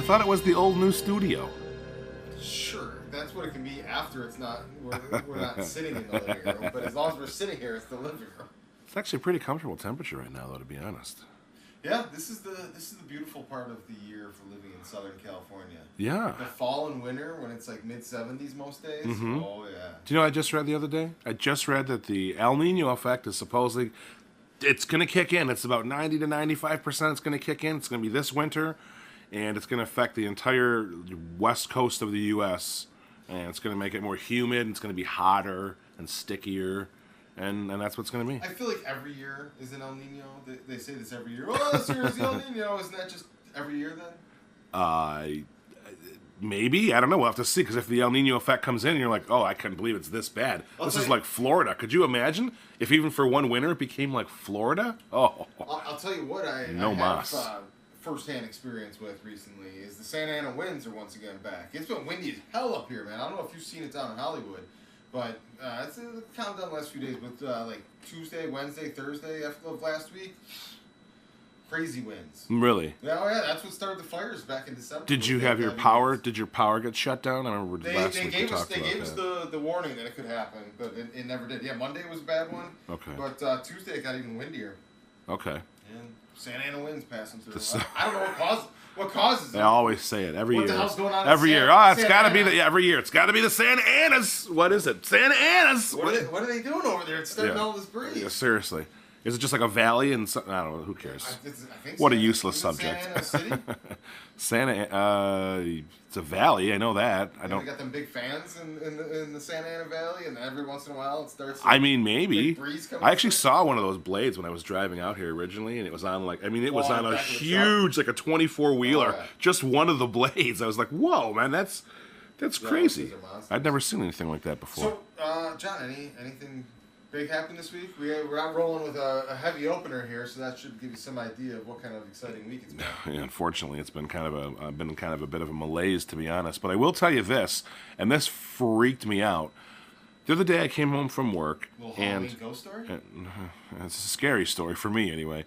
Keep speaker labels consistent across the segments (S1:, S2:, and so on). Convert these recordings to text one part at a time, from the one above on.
S1: thought it was the old new studio.
S2: Sure, that's what it can be after it's not. We're not sitting in the living room, but as long as we're sitting here, it's the living room.
S1: It's actually a pretty comfortable temperature right now, though, to be honest.
S2: Yeah, this is the beautiful part of the year for living in Southern California.
S1: Yeah.
S2: The fall and winter when it's like mid-70s most days.
S1: Mm-hmm.
S2: Oh yeah.
S1: Do you know what I just read the other day? I just read that the El Nino effect is supposedly it's going to kick in. It's about 90 to 95% it's going to kick in. It's going to be this winter, and it's going to affect the entire west coast of the U.S., and it's going to make it more humid, and it's going to be hotter and stickier, and that's what it's going to be.
S2: I feel like every year is an El Nino. They say this every year. Oh, this year is the El Nino. Isn't that just every year then?
S1: Maybe. I don't know. We'll have to see, because if the El Nino effect comes in and you're like, oh, I can't believe it's this bad. This is like Florida. Could you imagine if even for one winter it became like Florida? Oh.
S2: I'll tell you what I have first-hand experience with recently is the Santa Ana winds are once again back. It's been windy as hell up here, man. I don't know if you've seen it down in Hollywood, but it's calmed down the last few days. But like Tuesday, Wednesday, Thursday of last week, crazy winds.
S1: Really?
S2: Oh yeah, that's what started the fires back in December.
S1: Did you have your power? Did your power get shut down? I remember last week we talked about that. They gave us
S2: the warning that it could happen, but it never did. Yeah, Monday was a bad one.
S1: Okay.
S2: But Tuesday it got even windier.
S1: Okay.
S2: And Santa Ana winds passing through. I don't know what causes it.
S1: They always say it every year.
S2: What the hell's going on?
S1: Every year. Oh, it's got to be every year. It's got to be the Santa Anas. What is it? Santa Anas.
S2: What are they doing over there? It's starting all this breeze.
S1: Yeah, seriously. Is it just like a valley and I don't know, who cares?
S2: I think
S1: what
S2: so.
S1: a useless subject.
S2: Santa Ana City?
S1: It's a valley, I know that.
S2: They got them big fans in the Santa Ana Valley, and every once in a while it starts.
S1: I mean, maybe. I actually
S2: through.
S1: saw one of those blades when I was driving out here originally, and it was on it was on a huge, like a 24-wheeler, just one of the blades. I was like, whoa, man, that's crazy. I'd never seen anything like that before.
S2: So, John, anything big happened this week? We're not rolling with a heavy opener here, so that should give you some idea of what kind of exciting week it's been.
S1: Yeah, unfortunately, it's been kind of a bit of a malaise, to be honest. But I will tell you this, and this freaked me out. The other day, I came home from work,
S2: a little Halloween ghost story?
S1: It's a scary story for me, anyway.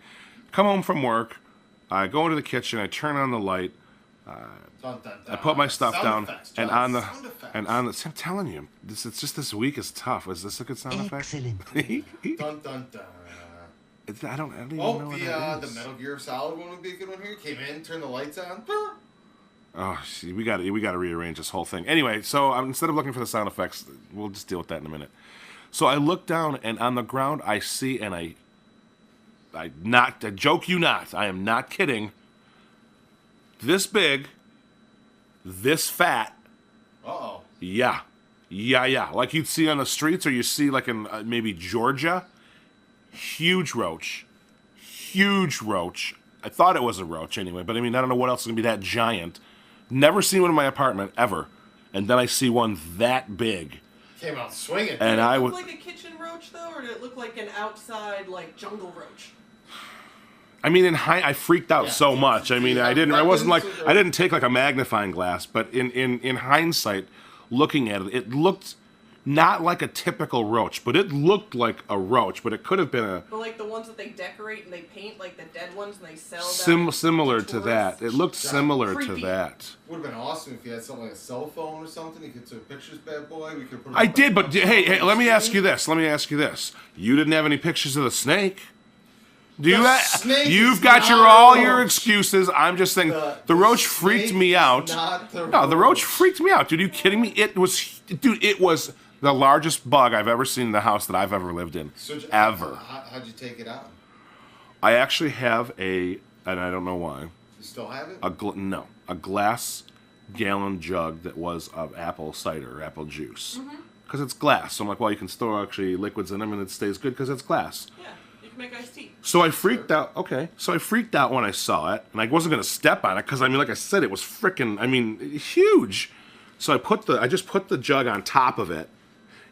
S1: Come home from work, I go into the kitchen, I turn on the light.
S2: Dun, dun, dun.
S1: I put my stuff down,
S2: effects,
S1: and on the I'm telling you, it's just this week is tough. Is this a good sound effect?
S2: Excellent. Dun dun dun.
S1: I don't even know what that is.
S2: The Metal Gear Solid one would be a good one here. Came in, turned the lights on.
S1: Oh, see, we got to rearrange this whole thing. Anyway, so instead of looking for the sound effects, we'll just deal with that in a minute. So I look down, and on the ground I see, and I joke you not, I am not kidding. This big, this fat.
S2: Uh-oh.
S1: Yeah. Like you'd see on the streets, or you see like in maybe Georgia. Huge roach. I thought it was a roach anyway, but I mean, I don't know what else is going to be that giant. Never seen one in my apartment, ever. And then I see one that big.
S2: Came out swinging.
S1: And
S3: did it look like a kitchen roach, though, or did it look like an outside, like, jungle roach?
S1: I mean, I freaked out so much. I mean, I didn't take like a magnifying glass, but in hindsight, looking at it, it looked not like a typical roach, but it looked like a roach, but it could have been a...
S3: But like the ones that they decorate and they paint, like the dead ones, and they sell
S1: similar to that. It looked similar to that.
S2: Would have been awesome if you had something like a cell phone or something. You could take pictures, bad boy. We could put.
S1: I did, but hey, let me ask you this. You didn't have any pictures of the snake? You've got all your excuses. I'm just saying the roach freaked me out. The roach freaked me out. Dude, are you kidding me? It was the largest bug I've ever seen in the house that I've ever lived in. Ever.
S2: How'd you take it out?
S1: I actually have and I don't know why.
S2: You still have it?
S1: A glass gallon jug that was of apple cider, apple juice. Because it's glass. So I'm like, well, you can store actually liquids in them and it stays good because it's glass.
S3: Yeah. Make iced tea.
S1: So I freaked out. Okay. So I freaked out when I saw it, and I wasn't gonna step on it because I mean, like I said, it was freaking. I mean, huge. So I just put the jug on top of it,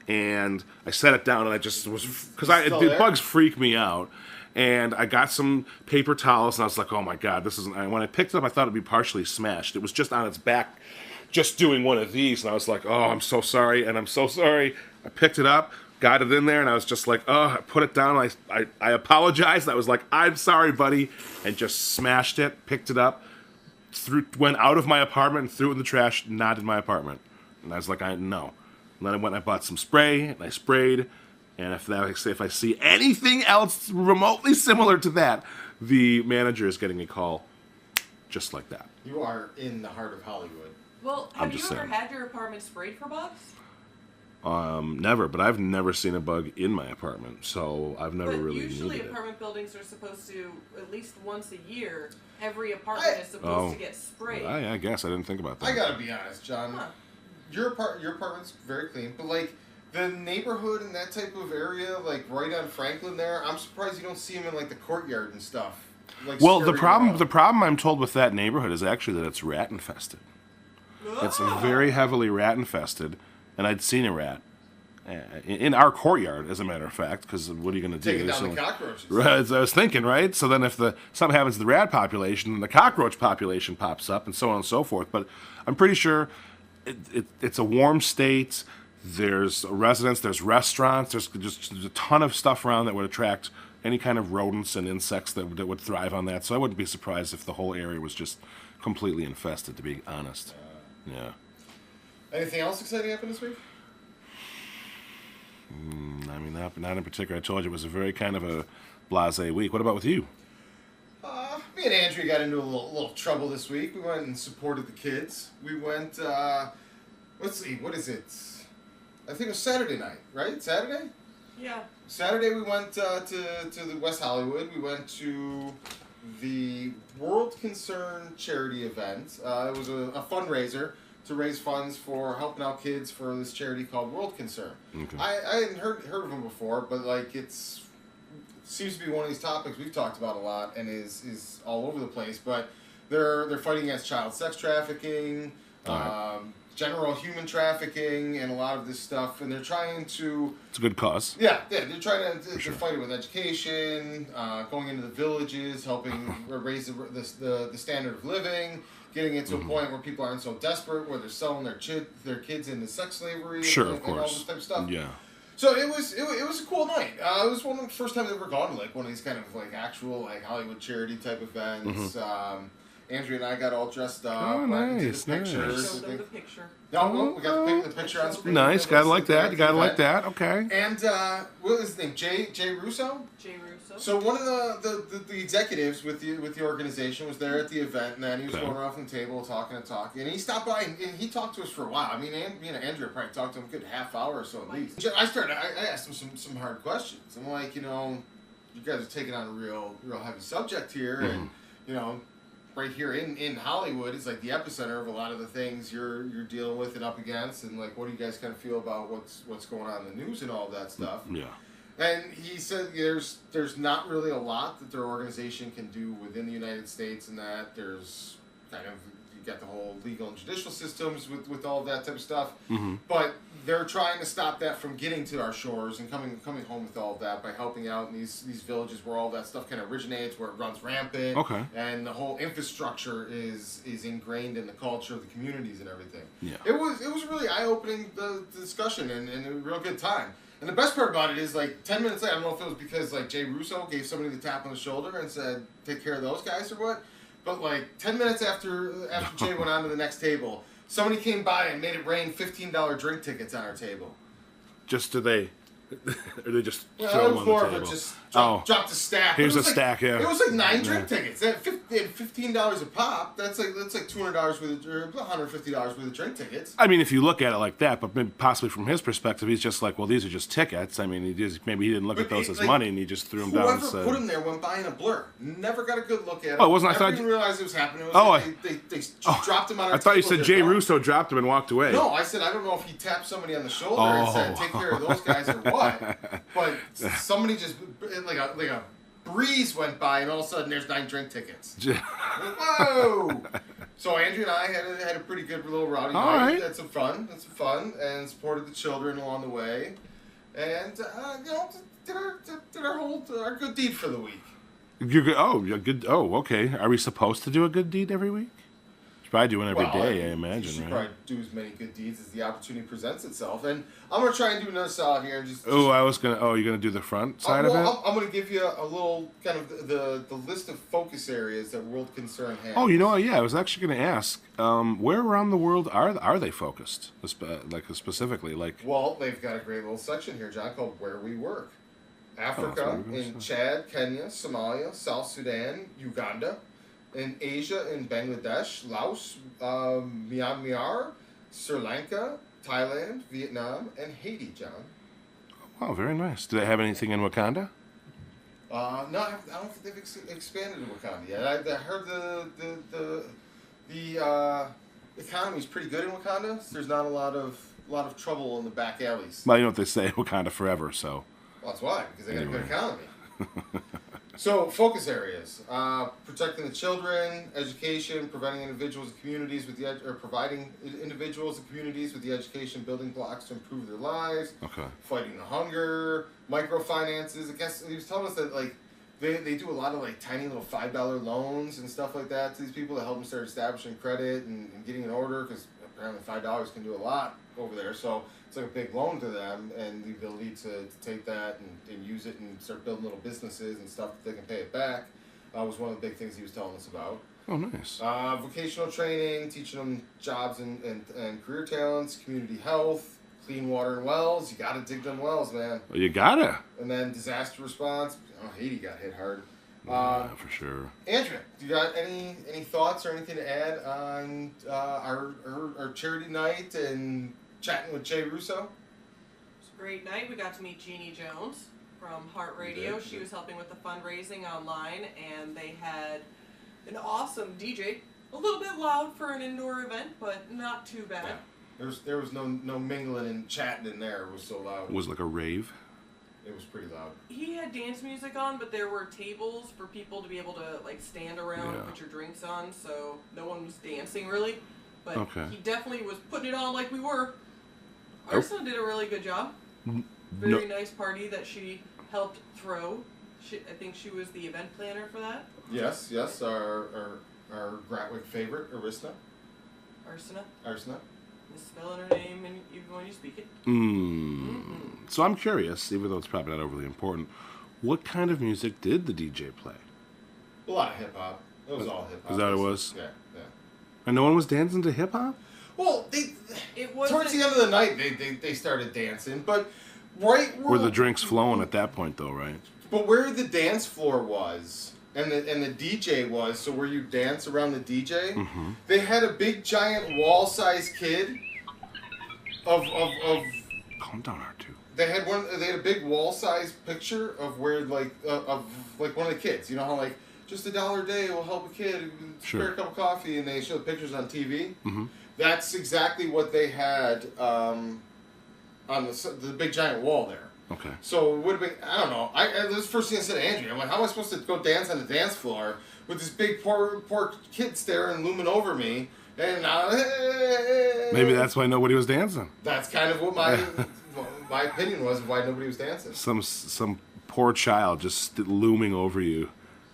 S1: and I set it down, and I just was because the bugs freak me out, and I got some paper towels, and I was like, oh my god, this isn't. And when I picked it up, I thought it'd be partially smashed. It was just on its back, just doing one of these, and I was like, oh, I'm so sorry, and I'm so sorry. I picked it up. Got it in there, and I was just like, oh, I put it down. I apologized. I was like, I'm sorry, buddy, and just smashed it, picked it up, went out of my apartment and threw it in the trash, not in my apartment. And I was like, no. And then I went and I bought some spray, and I sprayed. And if I see anything else remotely similar to that, the manager is getting a call just like that.
S2: You are in the heart of Hollywood.
S3: Well, have you ever had your apartment sprayed for bugs?
S1: Never, but I've never seen a bug in my apartment, so I've never really
S3: usually
S1: needed
S3: apartment buildings are supposed to, at least once a year, every apartment is supposed to get sprayed.
S1: I guess I didn't think about that.
S2: I gotta be honest, John. Huh. Your apartment's very clean, but like the neighborhood and that type of area, like right on Franklin there, I'm surprised you don't see them in like the courtyard and stuff. Like,
S1: well, the problem I'm told with that neighborhood is actually that it's rat infested. Oh. It's very heavily rat infested, and I'd seen a rat in our courtyard, as a matter of fact. Because what are you going to do?
S2: Taking down the cockroaches.
S1: Right, as I was thinking, right? So then, if something happens to the rat population, then the cockroach population pops up, and so on and so forth. But I'm pretty sure it's a warm state. There's residents, there's restaurants, there's just a ton of stuff around that would attract any kind of rodents and insects that would thrive on that. So I wouldn't be surprised if the whole area was just completely infested, to be honest. Yeah.
S2: Anything else exciting happened this week?
S1: I mean, not in particular. I told you it was a very kind of a blasé week. What about with you?
S2: Me and Andrea got into a little trouble this week. We went and supported the kids. We went, let's see, what is it? I think it was Saturday night, right? Saturday?
S3: Yeah.
S2: Saturday we went to the West Hollywood. We went to the World Concern charity event. It was a fundraiser to raise funds for helping out kids for this charity called World Concern. Okay. I hadn't heard of them before, but like it seems to be one of these topics we've talked about a lot and is all over the place. But they're fighting against child sex trafficking. General human trafficking and a lot of this stuff, and they're trying to...
S1: It's a good cause.
S2: Yeah, they're trying to fight it with education, going into the villages, helping raise the standard of living, getting it to a point where people aren't so desperate, where they're selling their kids into sex slavery and all this type of stuff.
S1: Yeah.
S2: So it was a cool night. It was one of the first times I've ever gone to like one of these kind of like actual like Hollywood charity type events. Andrea and I got all dressed up.
S1: Oh, nice,
S2: nice.
S3: Showed them the picture.
S2: No, we got the picture on screen.
S1: Nice, gotta like that. You gotta like that. Okay.
S2: And what was his name? Jay Russo.
S3: Jay Russo.
S2: So one of the executives with the organization was there at the event, and then he was going around the table talking, and he stopped by and he talked to us for a while. I mean, me and Andrea probably talked to him a good half hour or so at least. I asked him some hard questions. I'm like, you guys are taking on a real heavy subject here, and right here in Hollywood is like the epicenter of a lot of the things you're dealing with and up against, and like what do you guys kind of feel about what's going on in the news and all that stuff.
S1: Yeah.
S2: And he said there's not really a lot that their organization can do within the United States, and that there's kind of you got the whole legal and judicial systems with all of that type of stuff. But they're trying to stop that from getting to our shores and coming home with all of that by helping out in these villages where all that stuff kind of originates, where it runs rampant.
S1: Okay.
S2: And the whole infrastructure is ingrained in the culture of the communities and everything.
S1: Yeah.
S2: It was really eye-opening, the discussion, and a real good time. And the best part about it is, like, 10 minutes later, I don't know if it was because, like, Jay Russo gave somebody the tap on the shoulder and said, take care of those guys or what, but, like, 10 minutes after Jay went on to the next table, somebody came by and made it rain $15 drink tickets on our table.
S1: Just or they just throw
S2: it
S1: them
S2: was
S1: on
S2: more
S1: the
S2: of
S1: table?
S2: a just dropped a stack.
S1: Here's a stack, yeah.
S2: It was like 9 drink tickets. They had $15 a pop. That's like $200 worth of, or $150 worth of drink tickets.
S1: I mean, if you look at it like that, but maybe possibly from his perspective, he's just like, well, these are just tickets. I mean, maybe he didn't look at those as money, and he just threw them down.
S2: Whoever put him there went by in a blur. Never got a good look at him.
S1: Oh, it wasn't. I
S2: didn't realize it was happening. It was they just dropped him on our
S1: I thought you
S2: table.
S1: said Jay Russo dropped him and walked away.
S2: No, I said I don't know if he tapped somebody on the shoulder and said take care of those guys or what. But somebody just like a breeze went by, and all of a sudden there's 9 drink tickets. Whoa! So Andrea and I had a pretty good little rowdy night.
S1: Right.
S2: Had some fun, and supported the children along the way, and did our good deed for the week.
S1: You're good. Oh, you're good. Oh, okay. Are we supposed to do a good deed every week? Probably do one every
S2: Well,
S1: day, I
S2: You
S1: imagine,
S2: should
S1: right?
S2: probably do as many good deeds as the opportunity presents itself. And I'm going to try and do another solid here. And just
S1: Oh, I was gonna. Oh, you're gonna do the front side of it.
S2: I'm going to give you a little kind of the list of focus areas that World Concern has.
S1: Oh, you know what? Yeah, I was actually gonna ask. Where around the world are they focused? Like specifically, like.
S2: Well, they've got a great little section here, John, called Where We Work. Africa, in Chad, Kenya, Somalia, South Sudan, Uganda. In Asia, in Bangladesh, Laos, Myanmar, Sri Lanka, Thailand, Vietnam, and Haiti, John.
S1: Wow, very nice. Do they have anything in Wakanda?
S2: No, I don't think they've expanded to Wakanda yet. I heard the economy's pretty good in Wakanda. So there's not a lot of trouble in the back alleys.
S1: Well, you know what they say, Wakanda forever. So.
S2: Well, that's why, because they got a good economy. So, focus areas: protecting the children, education, providing individuals and communities with providing individuals and communities with the education building blocks to improve their lives.
S1: Okay.
S2: Fighting the hunger, microfinances. I guess he was telling us that like they do a lot of like tiny little $5 loans and stuff like that to these people to help them start establishing credit and getting an order, because apparently $5 can do a lot over there. So it's like a big loan to them, and the ability to take that and use it and start building little businesses and stuff that they can pay it back was one of the big things he was telling us about.
S1: Oh, nice.
S2: Vocational training, teaching them jobs and career talents, community health, clean water and wells. You got to dig them wells, man.
S1: Well, you gotta.
S2: And then disaster response. Oh, Haiti got hit hard.
S1: Yeah, for sure.
S2: Andrea, do you got any thoughts or anything to add on our charity night and chatting with Jay Russo?
S3: It was a great night. We got to meet Jeannie Jones from Heart Radio. She was helping with the fundraising online, and they had an awesome DJ. A little bit loud for an indoor event, but not too bad.
S2: Yeah. There was no mingling and chatting in there. It was so loud.
S1: It was like a rave.
S2: It was pretty loud.
S3: He had dance music on, but there were tables for people to be able to like stand around and put your drinks on, so no one was dancing really. But he definitely was putting it on like we were. Ursula did a really good job. Very nice party that she helped throw. I think she was the event planner for that.
S2: Yes, our Gratwick favorite, Arisna. Arsena.
S3: Misspelling her name even when you speak it.
S1: So I'm curious, even though it's probably not overly important, what kind of music did the DJ play?
S2: A lot of hip hop. It was all hip hop.
S1: Is that what it was?
S2: Yeah.
S1: And no one was dancing to hip hop?
S2: Well, towards the end of the night, they started dancing, but
S1: were the drinks flowing at that point, though, right?
S2: But where the dance floor was and the DJ was, so where you dance around the DJ, they had a big giant wall-sized kid of.
S1: Calm down, R2.
S2: They had a big wall-sized picture of where one of the kids. You know how like just $1 a day will help a kid spare a cup of coffee, and they show the pictures on TV. That's exactly what they had on the big giant wall there.
S1: Okay.
S2: So it would have been, I don't know. This is the first thing I said to Andrea. I'm like, how am I supposed to go dance on the dance floor with this big poor kid staring, looming over me? And
S1: maybe that's why nobody was dancing.
S2: That's kind of what my opinion was of why nobody was dancing.
S1: Some poor child just looming over you,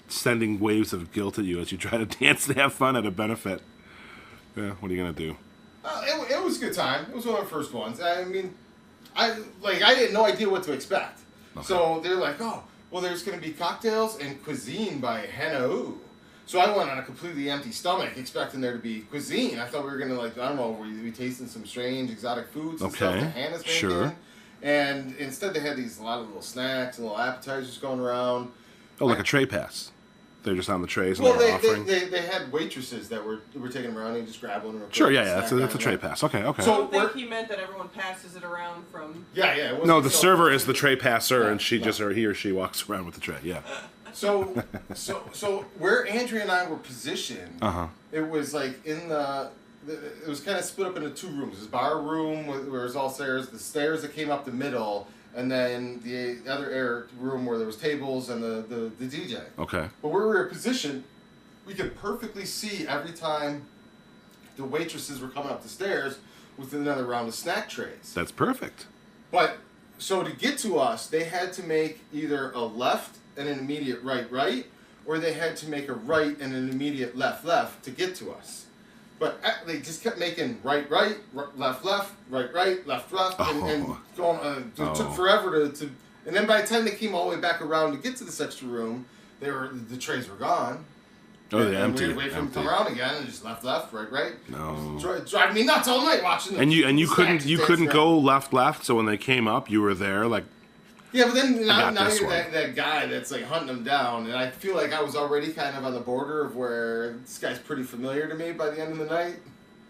S1: sending waves of guilt at you as you try to dance and have fun at a benefit. Yeah, what are you gonna do?
S2: It was a good time. It was one of the first ones. I mean, I had no idea what to expect. Okay. So they're like, oh, well, there's going to be cocktails and cuisine by Hannah Ooh. So I went on a completely empty stomach expecting there to be cuisine. I thought we were going to, like, I don't know, we'd be tasting some strange exotic foods and stuff that Hannah's making. Sure. And instead they had a lot of little snacks and little appetizers going around.
S1: Oh, like a tray pass. They're just on the trays and they're offering.
S2: They had waitresses that were taking them around and just grab one.
S1: Sure, yeah, that's a tray pass. Okay.
S3: So I don't think he meant that everyone passes it around from.
S2: Yeah.
S1: No, the server is the tray passer, and he or she walks around with the tray. Yeah.
S2: So where Andrea and I were positioned, it was like it was kind of split up into two rooms. This bar room where it was all stairs, the stairs that came up the middle, and then the other room where there was tables and the DJ. Okay. But where we were positioned, we could perfectly see every time the waitresses were coming up the stairs with another round of snack trays.
S1: That's perfect.
S2: But, so to get to us, they had to make either a left and an immediate right, or they had to make a right and an immediate left to get to us. But they just kept making right, left, right, left, and going. It took forever to. And then by the time they came all the way back around to get to this extra room, the trays were gone.
S1: Oh, they're empty.
S2: We had to wait for them to come around again, and just left, right.
S1: No.
S2: Driving me nuts all night watching them.
S1: And you couldn't go left. So when they came up, you were there like.
S2: Yeah, but then now you're that guy that's like hunting them down, and I feel like I was already kind of on the border of where this guy's pretty familiar to me by the end of the night.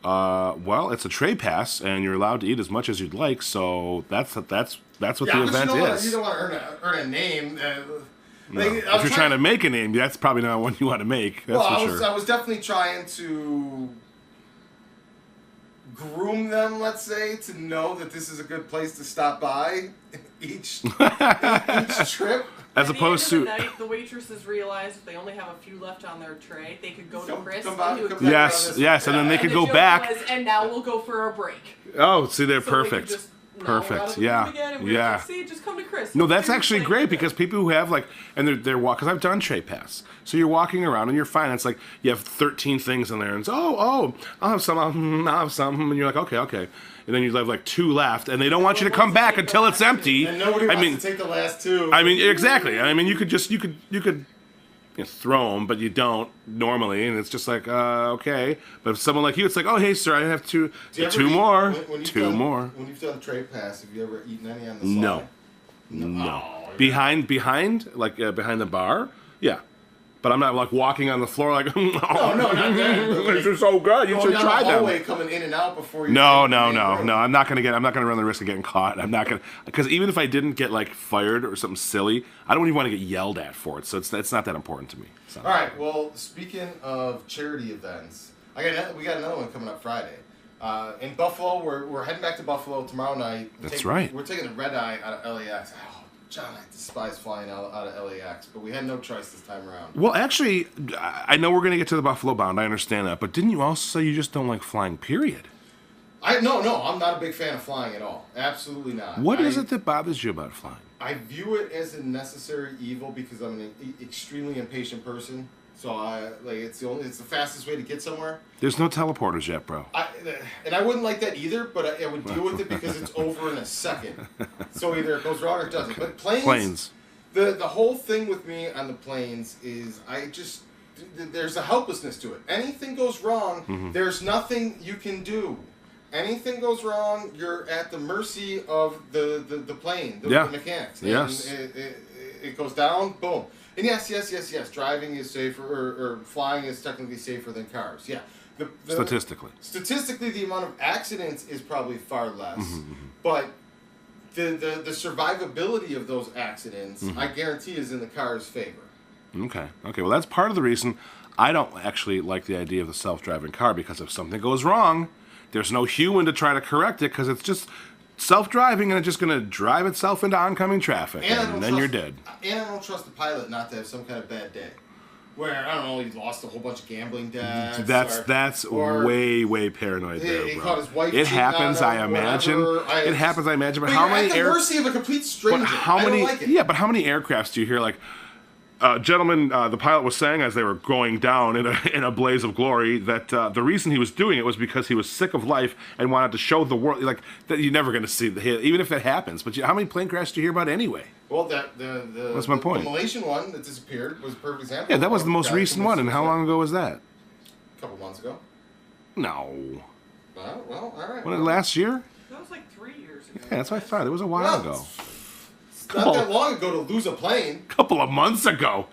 S1: Well, it's a tray pass, and you're allowed to eat as much as you'd like. So that's what the event is.
S2: You don't want to earn a name.
S1: No. If you're trying to make a name, that's probably not one you want to make. That's for sure.
S2: I was definitely trying to groom them, let's say, to know that this is a good place to stop by each trip.
S1: As opposed to
S3: the waitresses realized if they only have a few left on their tray, they could go to Kris.
S1: Yes, and then they could go back.
S3: And now we'll go for a break.
S1: Oh, see, they're perfect. Perfect. Yeah.
S3: See, just come to Kris.
S1: No, that's actually great because people who have and they're because I've done tray pass. So you're walking around and you're fine. It's like you have 13 things in there, and it's I'll have some, and you're like okay, and then you have like 2 left, and they don't want you to come back until it's empty.
S2: And nobody wants to take the last 2.
S1: I mean, exactly. I mean, you could throw them, but you don't normally, and it's just like okay. But if someone like you, it's like, oh hey sir, I have 2 more.
S2: When you've done trade pass, have you ever eaten any on the side?
S1: No. Oh, behind the bar, yeah. But I'm not like walking on the floor like,
S2: no, not that.
S1: This is so good. You should try them.
S2: Hallway coming in and out before you.
S1: No. I'm not gonna run the risk of getting caught. I'm not gonna, because even if I didn't get like fired or something silly, I don't even want to get yelled at for it. So it's not that important to me. So.
S2: All right. Well, speaking of charity events, we got another one coming up Friday. In Buffalo, we're heading back to Buffalo tomorrow night.
S1: That's right.
S2: We're taking the RedEye out of LAX. John, I despise flying out of LAX, but we had no choice this time around.
S1: Well, actually, I know we're going to get to the Buffalo bound. I understand that. But didn't you also say you just don't like flying, period?
S2: No, I'm not a big fan of flying at all. Absolutely not.
S1: What is it that bothers you about flying?
S2: I view it as a necessary evil because I'm an extremely impatient person. So it's the fastest way to get somewhere.
S1: There's no teleporters yet, bro.
S2: And I wouldn't like that either, but I would deal with it because it's over in a second. So either it goes wrong or it doesn't. But planes. The whole thing with me on the planes is there's a helplessness to it. Anything goes wrong, there's nothing you can do. Anything goes wrong, you're at the mercy of the plane, the mechanics. And
S1: yes.
S2: It goes down, boom. And yes, driving is safer, or flying is technically safer than cars. Yeah.
S1: Statistically,
S2: the amount of accidents is probably far less. But the survivability of those accidents, I guarantee, is in the car's favor.
S1: Okay. Well, that's part of the reason I don't actually like the idea of the self-driving car, because if something goes wrong, there's no human to try to correct it, because it's just self-driving, and it's just going to drive itself into oncoming traffic, and then you're dead.
S2: And I don't trust the pilot not to have some kind of bad day, where, I don't know, he lost a whole bunch of gambling debts.
S1: That's way paranoid there,
S2: he
S1: bro.
S2: caught his wife.
S1: It happens, I imagine. It happens, I imagine. But how many
S2: at the mercy of a complete stranger.
S1: But how many?
S2: I don't like it.
S1: Yeah, but how many aircrafts do you hear like? Gentlemen, the pilot was saying as they were going down in a blaze of glory that the reason he was doing it was because he was sick of life and wanted to show the world, like, that you're never going to see even if it happens. But how many plane crashes do you hear about anyway?
S2: Well, that's
S1: my point.
S2: The Malaysian one that disappeared was a perfect example.
S1: Yeah, that was the most recent one. And how long ago was that?
S2: A couple months ago.
S1: No.
S2: Well, all right.
S1: Last year?
S3: That was like 3 years ago.
S1: Yeah, that's what I thought. It was a while ago.
S2: Not that long ago to lose a plane.
S1: Couple of months ago.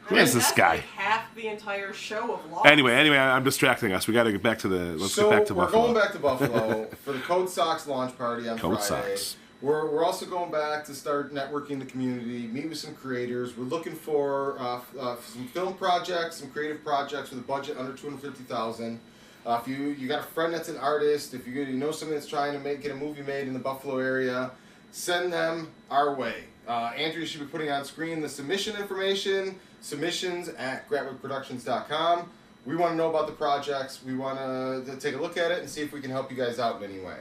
S1: Who is this guy?
S3: Like half the entire show of Lost.
S1: Anyway, I'm distracting us. We got to get back to Let's get back to Buffalo.
S2: So we're going back to Buffalo for the Code Sox launch party on Friday.
S1: Sox.
S2: We're also going back to start networking the community, meet with some creators. We're looking for some film projects, some creative projects with a budget under $250,000. If you got a friend that's an artist, if you know somebody that's trying to get a movie made in the Buffalo area, send them our way. Andrea should be putting on screen the submission information, submissions@gratwickproductions.com. We want to know about the projects. We want to take a look at it and see if we can help you guys out in any way.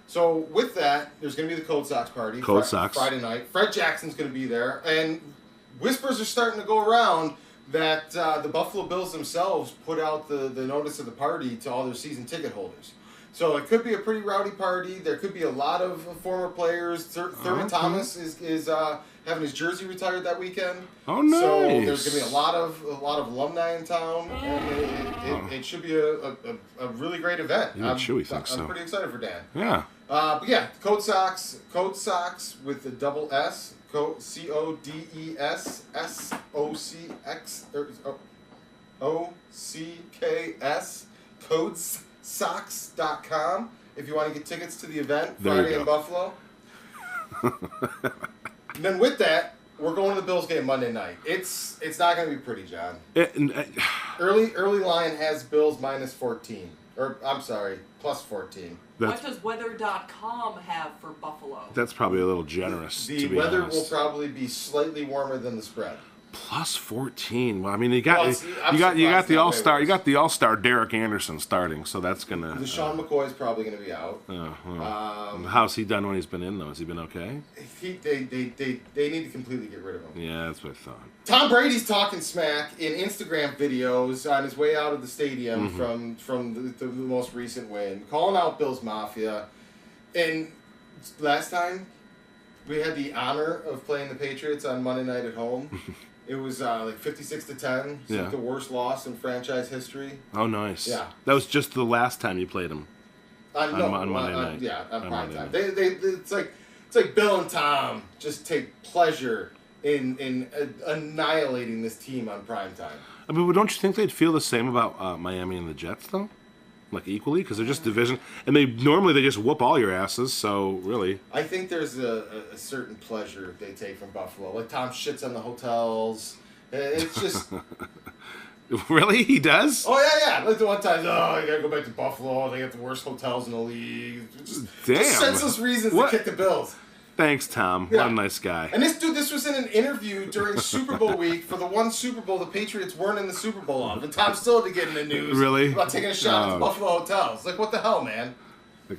S2: So with that, there's going to be the Code Sox party.
S1: Sox.
S2: Friday night. Fred Jackson's going to be there. And whispers are starting to go around that the Buffalo Bills themselves put out the notice of the party to all their season ticket holders. So it could be a pretty rowdy party. There could be a lot of former players. Thurman Thomas is having his jersey retired that weekend.
S1: Oh, nice.
S2: So there's going to be a lot of alumni in town. And it should be a really great event.
S1: I'm
S2: pretty excited for Dan.
S1: Yeah.
S2: But yeah, Code Socks with the double S. CODESSOCKS. Codesocks.com if you want to get tickets to the event Friday in Buffalo. And then with that, we're going to the Bills game Monday night. It's not going to be pretty, John. Early line has Bills minus 14. Or, I'm sorry, plus 14.
S3: What does weather.com have for Buffalo?
S1: That's probably a little generous.
S2: The weather will probably be slightly warmer than the spread.
S1: Plus 14. Well, I mean, you got the all-star. You got the all-star Derek Anderson starting, so that's gonna.
S2: Sean McCoy is probably gonna be out.
S1: How's he done when he's been in though? Has he been okay?
S2: They need to completely get rid of him.
S1: Yeah, that's what I thought.
S2: Tom Brady's talking smack in Instagram videos on his way out of the stadium from the most recent win, calling out Bills Mafia. And last time, we had the honor of playing the Patriots on Monday night at home. It was like 56-10. It's like the worst loss in franchise history.
S1: Oh, nice.
S2: Yeah.
S1: That was just the last time you played them.
S2: On Monday night. Yeah, on prime time. It's like Bill and Tom just take pleasure in annihilating this team on prime time.
S1: I mean, don't you think they'd feel the same about Miami and the Jets, though? Like equally, because they're just division, and they just whoop all your asses. So really,
S2: I think there's a certain pleasure they take from Buffalo. Like Tom shits on the hotels. It's just
S1: really he does.
S2: Oh yeah. Like the one time, I gotta go back to Buffalo. They got the worst hotels in the league. Just senseless reasons to kick the Bills.
S1: Thanks, Tom.
S2: Yeah.
S1: What a nice guy.
S2: And this was in an interview during Super Bowl week for the one Super Bowl the Patriots weren't in the Super Bowl of. And Tom still had to get in the news about taking a shot at the Buffalo hotels. Like, what the hell, man?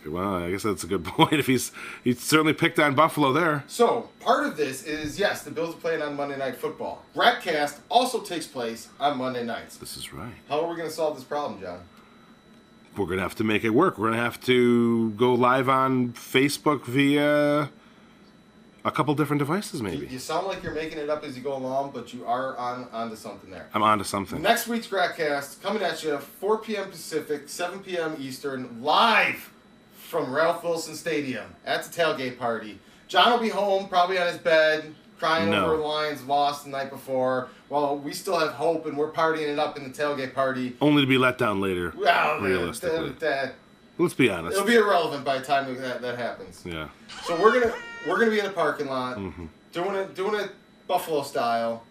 S1: Well, I guess that's a good point. If he's certainly picked on Buffalo there.
S2: So, part of this is, yes, the Bills are playing on Monday Night Football. Gratcast also takes place on Monday nights.
S1: This is right.
S2: How are we going to solve this problem, John?
S1: We're going to have to make it work. We're going to have to go live on Facebook via a couple different devices, maybe.
S2: You sound like you're making it up as you go along, but you are onto something there.
S1: I'm onto something.
S2: Next week's Gratcast coming at you 4 p.m. Pacific, 7 p.m. Eastern, live from Ralph Wilson Stadium at the tailgate party. John will be home, probably on his bed, crying over Lions lost the night before, while we still have hope and we're partying it up in the tailgate party.
S1: Only to be let down later.
S2: Well,
S1: realistically. Let's be honest.
S2: It'll be irrelevant by the time that happens.
S1: Yeah.
S2: So we're gonna be in the parking lot, doing it Buffalo style.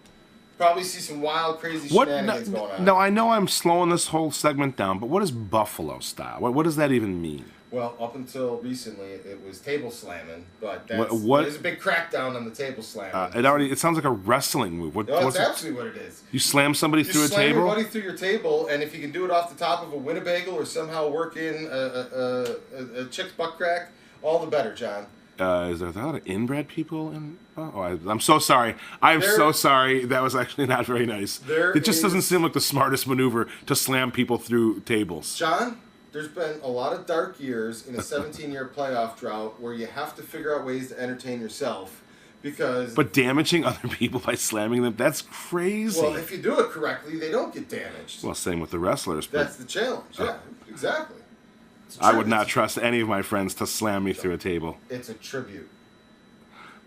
S2: Probably see some wild, crazy shenanigans going on.
S1: No, I know I'm slowing this whole segment down, but what is Buffalo style? What does that even mean?
S2: Well, up until recently, it was table slamming, but there's a big crackdown on the table slamming.
S1: It sounds like a wrestling move.
S2: That's absolutely what it is.
S1: You slam somebody through a table?
S2: You slam everybody through your table, and if you can do it off the top of a Winnebago or somehow work in a chick's butt crack, all the better, John.
S1: Is there a lot of inbred people in? I'm so sorry. I'm so sorry. That was actually not very nice. It just doesn't seem like the smartest maneuver to slam people through tables.
S2: John, there's been a lot of dark years in a 17-year playoff drought where you have to figure out ways to entertain yourself. But
S1: damaging other people by slamming them, that's crazy.
S2: Well, if you do it correctly, they don't get damaged.
S1: Well, same with the wrestlers.
S2: That's the challenge. Yeah, exactly.
S1: I would not trust any of my friends to slam me through a table.
S2: It's a tribute.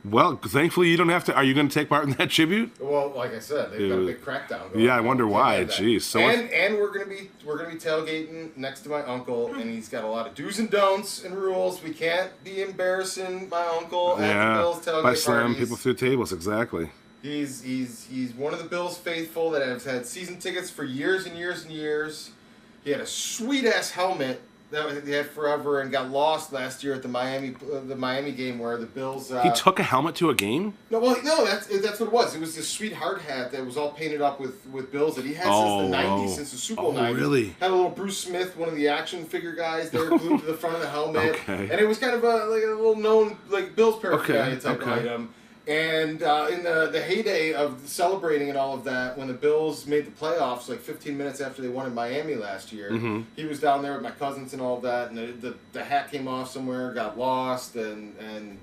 S1: Well, thankfully you don't have to. Are you going to take part in that tribute?
S2: Well, like I said, they've got a big crackdown going on.
S1: Yeah, I wonder why. Jeez. So
S2: and we're gonna be tailgating next to my uncle, and he's got a lot of do's and don'ts and rules. We can't be embarrassing my uncle at the Bills tailgate
S1: by slamming
S2: parties.
S1: people through tables. Exactly.
S2: He's one of the Bills faithful that has had season tickets for years and years and years. He had a sweet ass helmet that he had forever and got lost last year at the Miami game where the Bills.
S1: He took a helmet to a game?
S2: No, that's what it was. It was this sweet hard hat that was all painted up with Bills that he had since the '90s, since the Super Bowl '90s.
S1: Really?
S2: Had a little Bruce Smith, one of the action figure guys, there glued to the front of the helmet, and it was kind of a little known Bills paraphernalia type item. And in the heyday of celebrating and all of that, when the Bills made the playoffs, like 15 minutes after they won in Miami last year, he was down there with my cousins and all of that, and the hat came off somewhere, got lost, and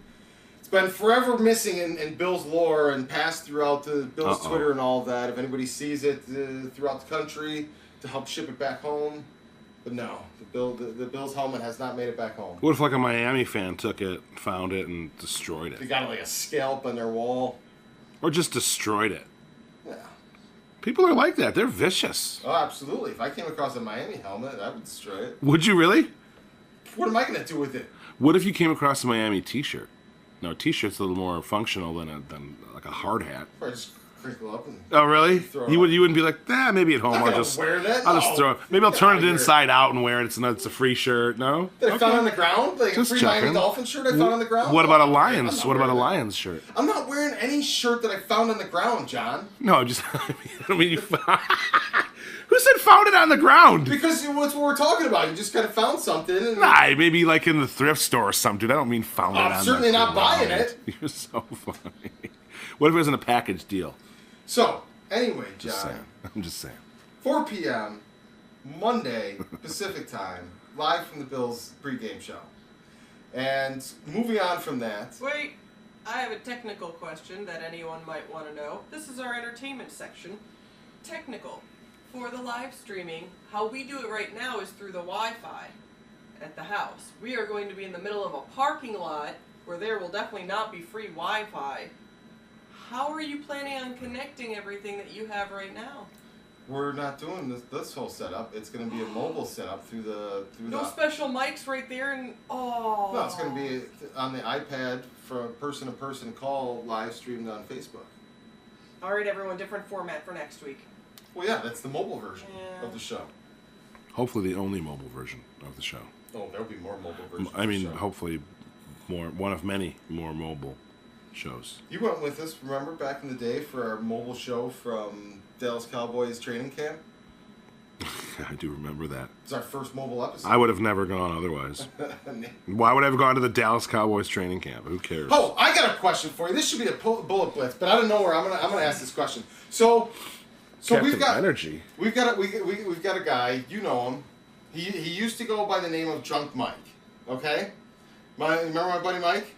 S2: it's been forever missing in Bills lore and passed throughout the Bills Twitter and all of that. If anybody sees it throughout the country to help ship it back home. But no, the Bills helmet has not made it back home.
S1: What if like a Miami fan took it, found it, and destroyed it?
S2: They got like a scalp on their wall.
S1: Or just destroyed it.
S2: Yeah.
S1: People are like that. They're vicious.
S2: Oh, absolutely. If I came across a Miami helmet, I would destroy it.
S1: Would you really?
S2: What am I going to do with it?
S1: What if you came across a Miami t-shirt? No, t-shirt's a little more functional than like a hard hat.
S2: Or just crinkle up and
S1: oh, really? You wouldn't be like, maybe at home
S2: I'll just
S1: wear
S2: that.
S1: I'll just throw it. Maybe I'll turn it inside out and wear it. It's a free shirt. No?
S2: That I found on the ground? Like
S1: just
S2: a free Miami Dolphin shirt I found on the ground?
S1: What about a Lions? What about a Lions shirt?
S2: I'm not wearing any shirt that I found on the ground, John.
S1: No, I don't mean you found. Who said found it on the ground?
S2: Because that's what we're talking about. You just kind of found something. And
S1: maybe like in the thrift store or something. I don't mean found it on the ground.
S2: I'm certainly not buying it.
S1: You're so funny. What if it was in a package deal?
S2: So, anyway, John.
S1: I'm just saying.
S2: 4 p.m., Monday, Pacific time, live from the Bills pregame show. And moving on from that.
S3: Wait, I have a technical question that anyone might want to know. This is our entertainment section. Technical. For the live streaming, how we do it right now is through the Wi-Fi at the house. We are going to be in the middle of a parking lot where there will definitely not be free Wi-Fi. How are you planning on connecting everything that you have right now?
S2: We're not doing this whole setup. It's going to be a mobile setup through the
S3: special mics right there and
S2: No, it's going to be on the iPad for a person-to-person call live streamed on Facebook.
S3: All right, everyone, different format for next week.
S2: Well, yeah, that's the mobile version of the show.
S1: Hopefully the only mobile version of the show.
S2: Oh, there'll be more mobile versions.
S1: I mean, hopefully one of many more mobile shows.
S2: You went with us, remember, back in the day for our mobile show from Dallas Cowboys training camp?
S1: I do remember that.
S2: It's our first mobile episode.
S1: I would have never gone otherwise. Why would I have gone to the Dallas Cowboys training camp? Who cares?
S2: Oh, I got a question for you. This should be a bullet blitz, but I don't know where I'm gonna ask this question. So we've got
S1: energy.
S2: We've got a guy. You know him. He used to go by the name of Drunk Mike. Okay, remember my buddy Mike?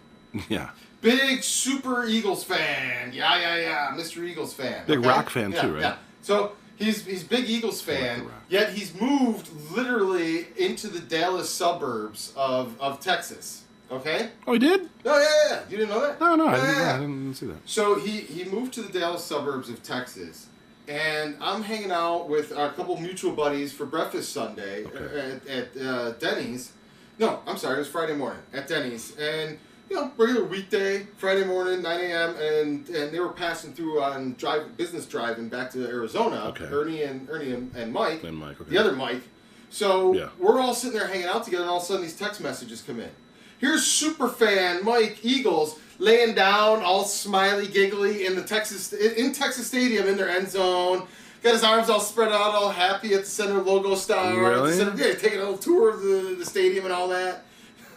S1: Yeah.
S2: Big super Eagles fan. Yeah. Mr. Eagles fan.
S1: Big rock fan too, right?
S2: Yeah. So he's big Eagles fan. Yet he's moved literally into the Dallas suburbs of Texas. Okay.
S1: Oh, he did?
S2: Oh yeah. You didn't know that?
S1: No, I didn't see that.
S2: So he moved to the Dallas suburbs of Texas. And I'm hanging out with a couple mutual buddies for breakfast Sunday at Denny's. No, I'm sorry, it was Friday morning at Denny's. And, regular weekday, Friday morning, 9 a.m. And they were passing through on business driving back to Arizona. Okay. Ernie and Mike.
S1: And Mike, okay.
S2: The other Mike. So we're all sitting there hanging out together, and all of a sudden these text messages come in. Here's superfan Mike Eagles laying down, all smiley, giggly in Texas Stadium in their end zone. Got his arms all spread out, all happy at the center logo star.
S1: Really?
S2: Taking a little tour of the stadium and all that.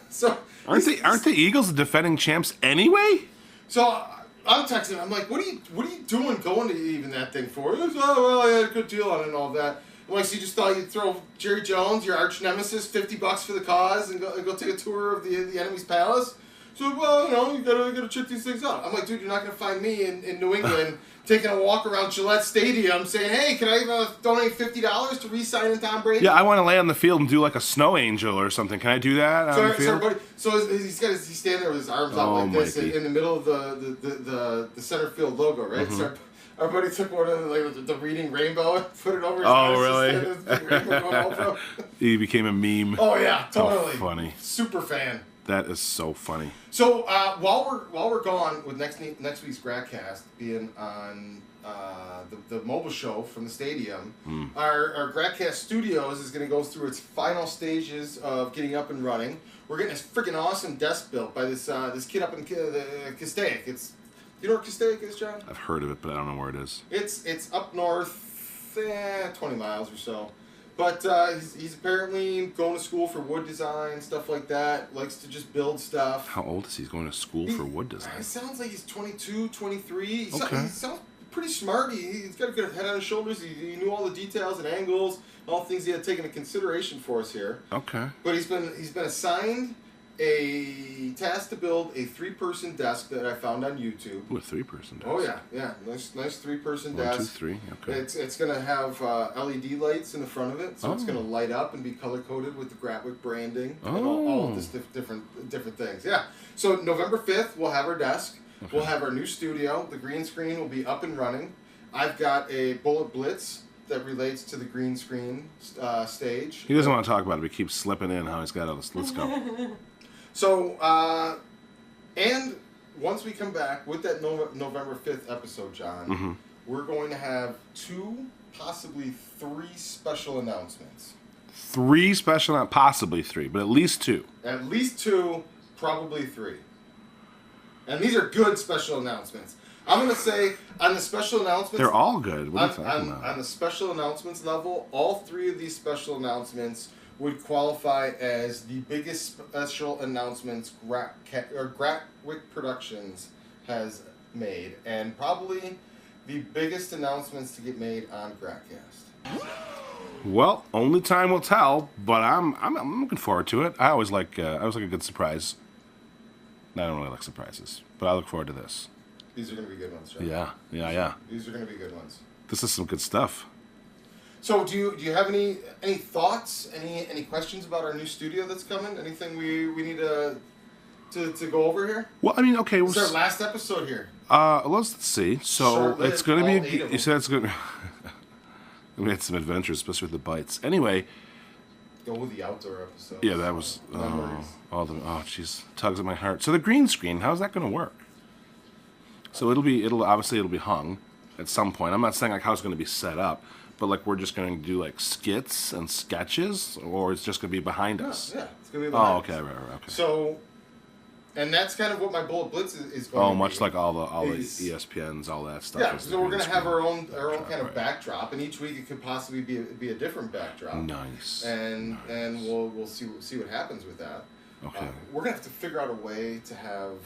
S2: So
S1: aren't the Eagles the defending champs anyway?
S2: So I'm texting him. I'm like, what are you doing going to even that thing for? He goes, oh well, I had a good deal on it and all that. I'm like, so you just thought you'd throw Jerry Jones, your arch nemesis, $50 for the cause, and go take a tour of the enemy's palace? So, well, you gotta check these things out. I'm like, dude, you're not gonna find me in New England taking a walk around Gillette Stadium saying, hey, can I donate $50 to re-sign Tom Brady?
S1: Yeah, I want to lay on the field and do like a snow angel or something. Can I do that on the field?
S2: So he's standing there with his arms out like this in the middle of the center field logo, right? Mm-hmm. So our buddy took one of the reading rainbow and put it over his eyes.
S1: Oh, really? He became a meme.
S2: Oh, yeah, totally.
S1: Oh, funny.
S2: Super fan.
S1: That is so funny.
S2: So while we're gone with next week's Gratcast being on the mobile show from the stadium, our Gratcast Studios is going to go through its final stages of getting up and running. We're getting this freaking awesome desk built by this kid up in Castaic. You know where Castaic is, John?
S1: I've heard of it, but I don't know where it is.
S2: It's up north, 20 miles or so. But he's apparently going to school for wood design, stuff like that. Likes to just build stuff.
S1: How old is he? He's going to school for wood design?
S2: It sounds like he's 22, 23. He
S1: Okay.
S2: sounds pretty smart. He's got a good head on his shoulders. He knew all the details and angles, all things he had taken into consideration for us here.
S1: Okay.
S2: But he's been assigned a task to build a 3-person desk that I found on YouTube.
S1: Ooh, a 3-person desk.
S2: Oh yeah, nice 3-person
S1: 1,
S2: desk.
S1: 2, 3. Okay.
S2: It's gonna have LED lights in the front of it, so it's gonna light up and be color coded with the Gratwick branding and all of this different things. Yeah. So November 5th we'll have our desk. Okay. We'll have our new studio. The green screen will be up and running. I've got a bullet blitz that relates to the green screen stage.
S1: He doesn't want to talk about it, but he keeps slipping in how he's got all this. Let's go.
S2: So, and once we come back with that November 5th episode, John, we're going to have 2, possibly 3 special announcements.
S1: 3 special, possibly 3, but at least 2.
S2: At least 2, probably 3. And these are good special announcements. I'm going to say, on the special announcements...
S1: They're all good. What are you talking about?
S2: On the special announcements level, all 3 of these special announcements would qualify as the biggest special announcements Gratwick Productions has made, and probably the biggest announcements to get made on Gratcast.
S1: Well, only time will tell, but I'm looking forward to it. I always like a good surprise. I don't really like surprises, but I look forward to this.
S2: These are going to be good ones, John.
S1: Yeah.
S2: These are going to be good ones.
S1: This is some good stuff.
S2: So, do you have any thoughts, any questions about our new studio that's coming? Anything we need to go over here?
S1: Well, I mean, okay.
S2: This is our last episode here.
S1: Let's see. So it's going to be. You said it's going. We had some adventures, especially with the bites. Anyway.
S2: Go with the outdoor episode.
S1: Yeah, that was jeez, tugs at my heart. So the green screen, how's that going to work? So it'll be hung at some point. I'm not saying like how it's going to be set up. But like we're just going to do like skits and sketches, or it's just going to be behind us.
S2: Yeah, it's going to be behind us.
S1: Oh, okay, right, okay.
S2: So, and that's kind of what my Bullet Blitz is going to be.
S1: Oh, much like all the ESPNs, all that stuff.
S2: Yeah, so we're going to have our own kind of backdrop, and each week it could possibly be a different backdrop.
S1: Nice.
S2: And we'll see what happens with that.
S1: Okay.
S2: We're going to have to figure out a way to have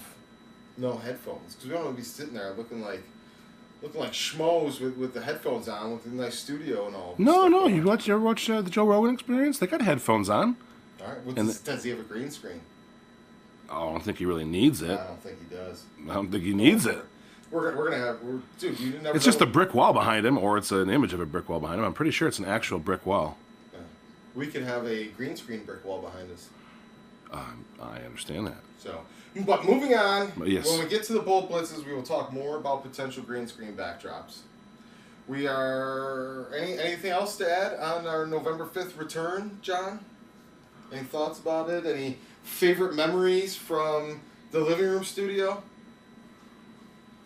S2: no headphones, because we don't want to be sitting there looking like schmoes with the headphones on, with a nice studio and all.
S1: No. You ever watch the Joe Rogan Experience? They got headphones on.
S2: All right. Does he have a green screen?
S1: Oh, I don't think he really needs it.
S2: I don't think he does.
S1: I don't think he needs it.
S2: We're gonna have, dude. You never.
S1: It's just a brick wall behind him, or it's an image of a brick wall behind him. I'm pretty sure it's an actual brick wall.
S2: Yeah. We could have a green screen brick wall behind us.
S1: I understand that.
S2: So, but moving on,
S1: yes.
S2: When we get to the Bold Blitzes, we will talk more about potential green screen backdrops. We are... Anything else to add on our November 5th return, John? Any thoughts about it? Any favorite memories from the living room studio?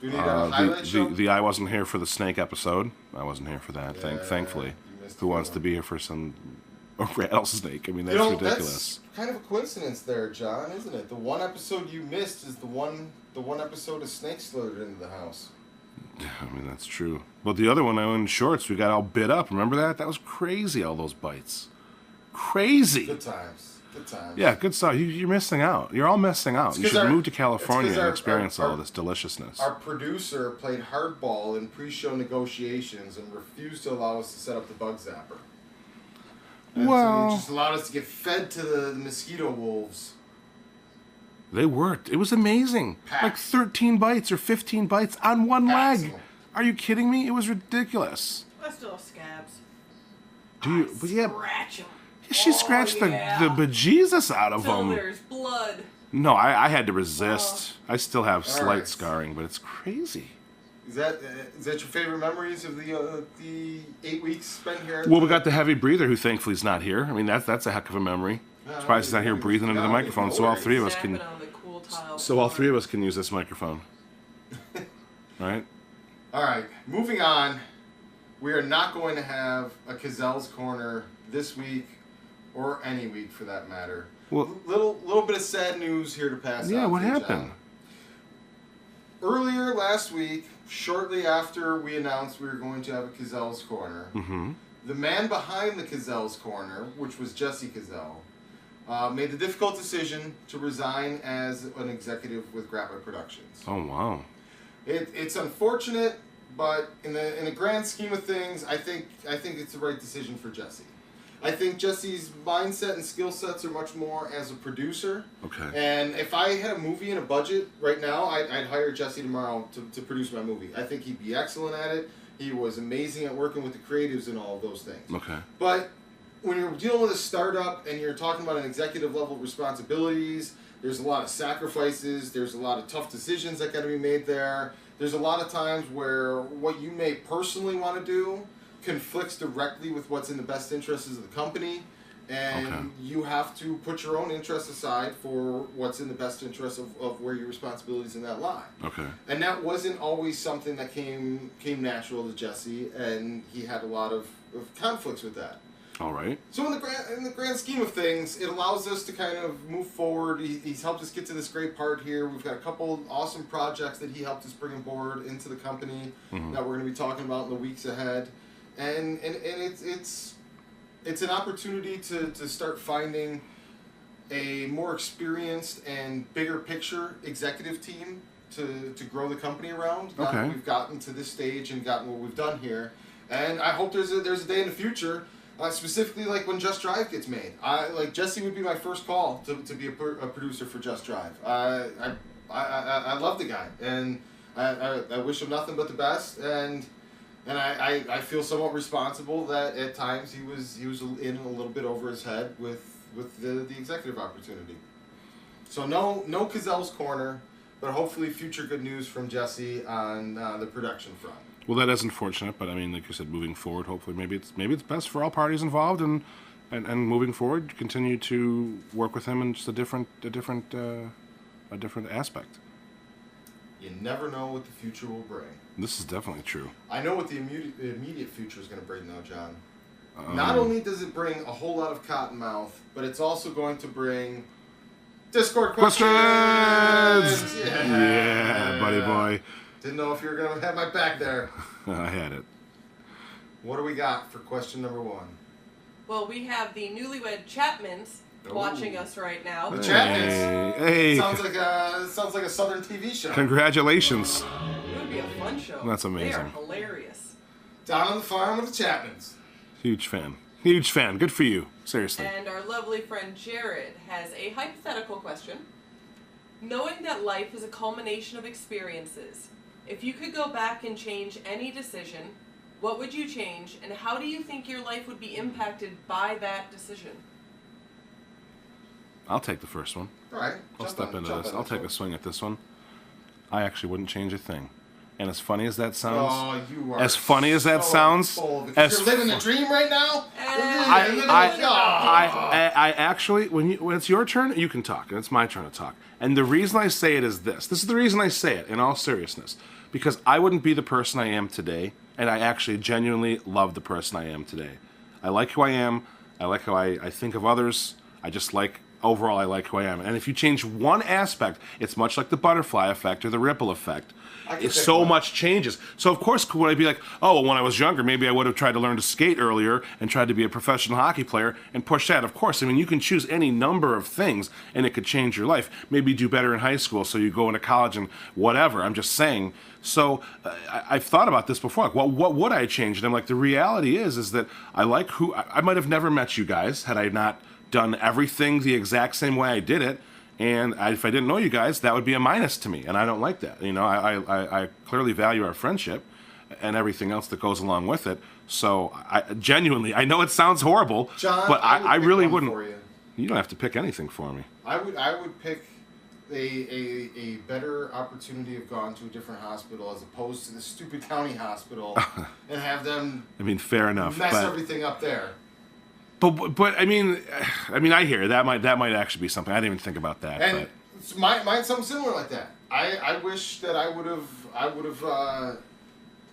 S2: Do we need a highlight show?
S1: I wasn't here for the snake episode. I wasn't here for that, thankfully. Who wants to be here for some... A rattlesnake. I mean, that's ridiculous.
S2: That's kind of a coincidence there, John, isn't it? The one episode you missed is the one episode of snakes slithered into the house.
S1: I mean, that's true. But the other one, I went in shorts. We got all bit up. Remember that? That was crazy, all those bites. Crazy.
S2: Good times.
S1: Yeah, good stuff. You're missing out. You're all missing out. You should move to California and experience all this deliciousness.
S2: Our producer played hardball in pre-show negotiations and refused to allow us to set up the bug zapper.
S1: Well,
S2: so just allowed us to get fed to the mosquito wolves.
S1: They worked. It was amazing. Like 13 bites or 15 bites on one leg. Are you kidding me? It was ridiculous.
S3: I still have scabs.
S1: Do you? But yeah.
S3: Scratch them.
S1: She scratched the bejesus out of them.
S3: There's blood.
S1: No, I had to resist. I still have slight scarring, but it's crazy.
S2: Is that your favorite memories of the 8 weeks spent here?
S1: Well, we got the heavy breather, who thankfully is not here. I mean, that's a heck of a memory. Surprised he's not here breathing into the microphone, so all three of us can. So all three of us can use this microphone. Right.
S2: All right. Moving on. We are not going to have a Cazelle's Corner this week, or any week for that matter. Well, little bit of sad news here to pass out.
S1: Yeah, what happened?
S2: Earlier last week, shortly after we announced we were going to have a Cazelle's Corner, the man behind the Cazell's corner, which was Jesse Cazell, made the difficult decision to resign as an executive with Gratwick Productions.
S1: Oh, wow.
S2: It's unfortunate, but in the grand scheme of things, I think it's the right decision for Jesse. I think Jesse's mindset and skill sets are much more as a producer.
S1: Okay.
S2: And if I had a movie and a budget right now, I'd hire Jesse tomorrow to produce my movie. I think he'd be excellent at it. He was amazing at working with the creatives and all of those things.
S1: Okay.
S2: But when you're dealing with a startup and you're talking about an executive level responsibilities, there's a lot of sacrifices, there's a lot of tough decisions that got to be made there. There's a lot of times where what you may personally want to do conflicts directly with what's in the best interests of the company, and you have to put your own interests aside for what's in the best interest of where your responsibilities in that lie.
S1: Okay.
S2: And that wasn't always something that came natural to Jesse, and he had a lot of conflicts with that.
S1: All right.
S2: So in the grand scheme of things, it allows us to kind of move forward. He's helped us get to this great part here. We've got a couple awesome projects that he helped us bring aboard into the company that we're going to be talking about in the weeks ahead. And it's an opportunity to start finding a more experienced and bigger picture executive team to grow the company around. Now that we've gotten to this stage and gotten what we've done here. And I hope there's a day in the future, specifically like when Just Drive gets made. Jesse would be my first call to be a producer for Just Drive. I love the guy, and I wish him nothing but the best. And I feel somewhat responsible that at times he was in a little bit over his head with the executive opportunity. So no Cazell's corner, but hopefully future good news from Jesse on the production front.
S1: Well, that is unfortunate, but I mean, like you said, moving forward, hopefully maybe it's best for all parties involved, and moving forward, continue to work with him in just a different aspect.
S2: You never know what the future will bring.
S1: This is definitely true.
S2: I know what the immediate future is going to bring, though, John. Not only does it bring a whole lot of cottonmouth, but it's also going to bring Discord questions!
S1: Yeah, buddy boy.
S2: Didn't know if you were going to have my back there.
S1: I had it.
S2: What do we got for question number 1?
S3: Well, we have the newlywed Chapmans watching us right now.
S2: The Chapmans?
S1: Hey.
S2: Sounds like a Southern TV show.
S1: Congratulations.
S3: It would be a fun show.
S1: That's amazing.
S3: They are hilarious.
S2: Down on the farm with the Chapmans.
S1: Huge fan. Huge fan. Good for you. Seriously.
S3: And our lovely friend Jared has a hypothetical question. Knowing that life is a culmination of experiences, if you could go back and change any decision, what would you change, and how do you think your life would be impacted by that decision?
S1: I'll take the first one.
S2: All right.
S1: I'll step into this. I'll take a swing at this one. I actually wouldn't change a thing. And as funny as that sounds,
S2: you are
S1: as funny as that sounds,
S2: you're living a dream right now.
S1: I actually, when it's your turn, you can talk, and it's my turn to talk. And the reason I say it is this. This is the reason I say it in all seriousness, because I wouldn't be the person I am today, and I actually genuinely love the person I am today. I like who I am. I like how I think of others. I just like. Overall, I like who I am. And if you change one aspect, it's much like the butterfly effect or the ripple effect. So much changes. So, of course, would I be like, oh, well, when I was younger, maybe I would have tried to learn to skate earlier and tried to be a professional hockey player and push that. Of course, I mean, you can choose any number of things, and it could change your life. Maybe do better in high school, so you go into college and whatever. I'm just saying. So I've thought about this before. Like, well, what would I change? And I'm like, the reality is that I like who... I might have never met you guys had I not done everything the exact same way I did it, and if I didn't know you guys, that would be a minus to me, and I don't like that. You know, I clearly value our friendship and everything else that goes along with it. So I genuinely, I know it sounds horrible,
S2: John,
S1: but I really wouldn't.
S2: For you.
S1: You don't have to pick anything for me.
S2: I would pick a better opportunity of going to a different hospital as opposed to the stupid county hospital and have them.
S1: I mean, fair enough.
S2: Mess everything up there.
S1: But I mean, I hear that might actually be something. I didn't even think about that.
S2: And mine's something similar like that. I wish that I would have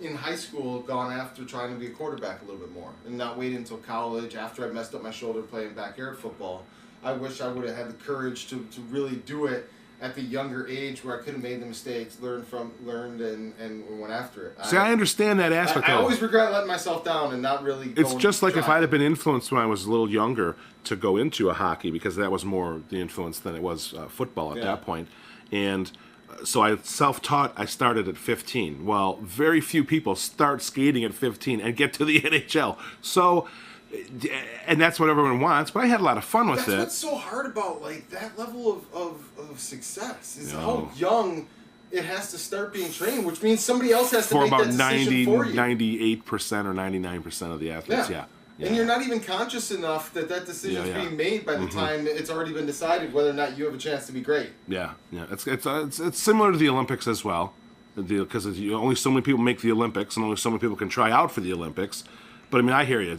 S2: in high school gone after trying to be a quarterback a little bit more and not wait until college after I messed up my shoulder playing backyard football. I wish I would have had the courage to really do it at the younger age where I could have made the mistakes, learned and went after it.
S1: See, I understand that aspect.
S2: I always regret letting myself down and not really.
S1: It's just like if I'd have been influenced when I was a little younger to go into a hockey, because that was more the influence than it was football at that point. And so I self-taught. I started at 15. Well, very few people start skating at 15 and get to the NHL. So. And that's what everyone wants, but I had a lot of fun with it.
S2: That's what's so hard about like that level of success is how young it has to start being trained, which means somebody else has to make that decision for you.
S1: 98% or 99% of the athletes, yeah.
S2: And you're not even conscious enough that decision is being made by the time it's already been decided whether or not you have a chance to be great.
S1: Yeah. It's similar to the Olympics as well, because only so many people make the Olympics, and only so many people can try out for the Olympics. But I mean, I hear you.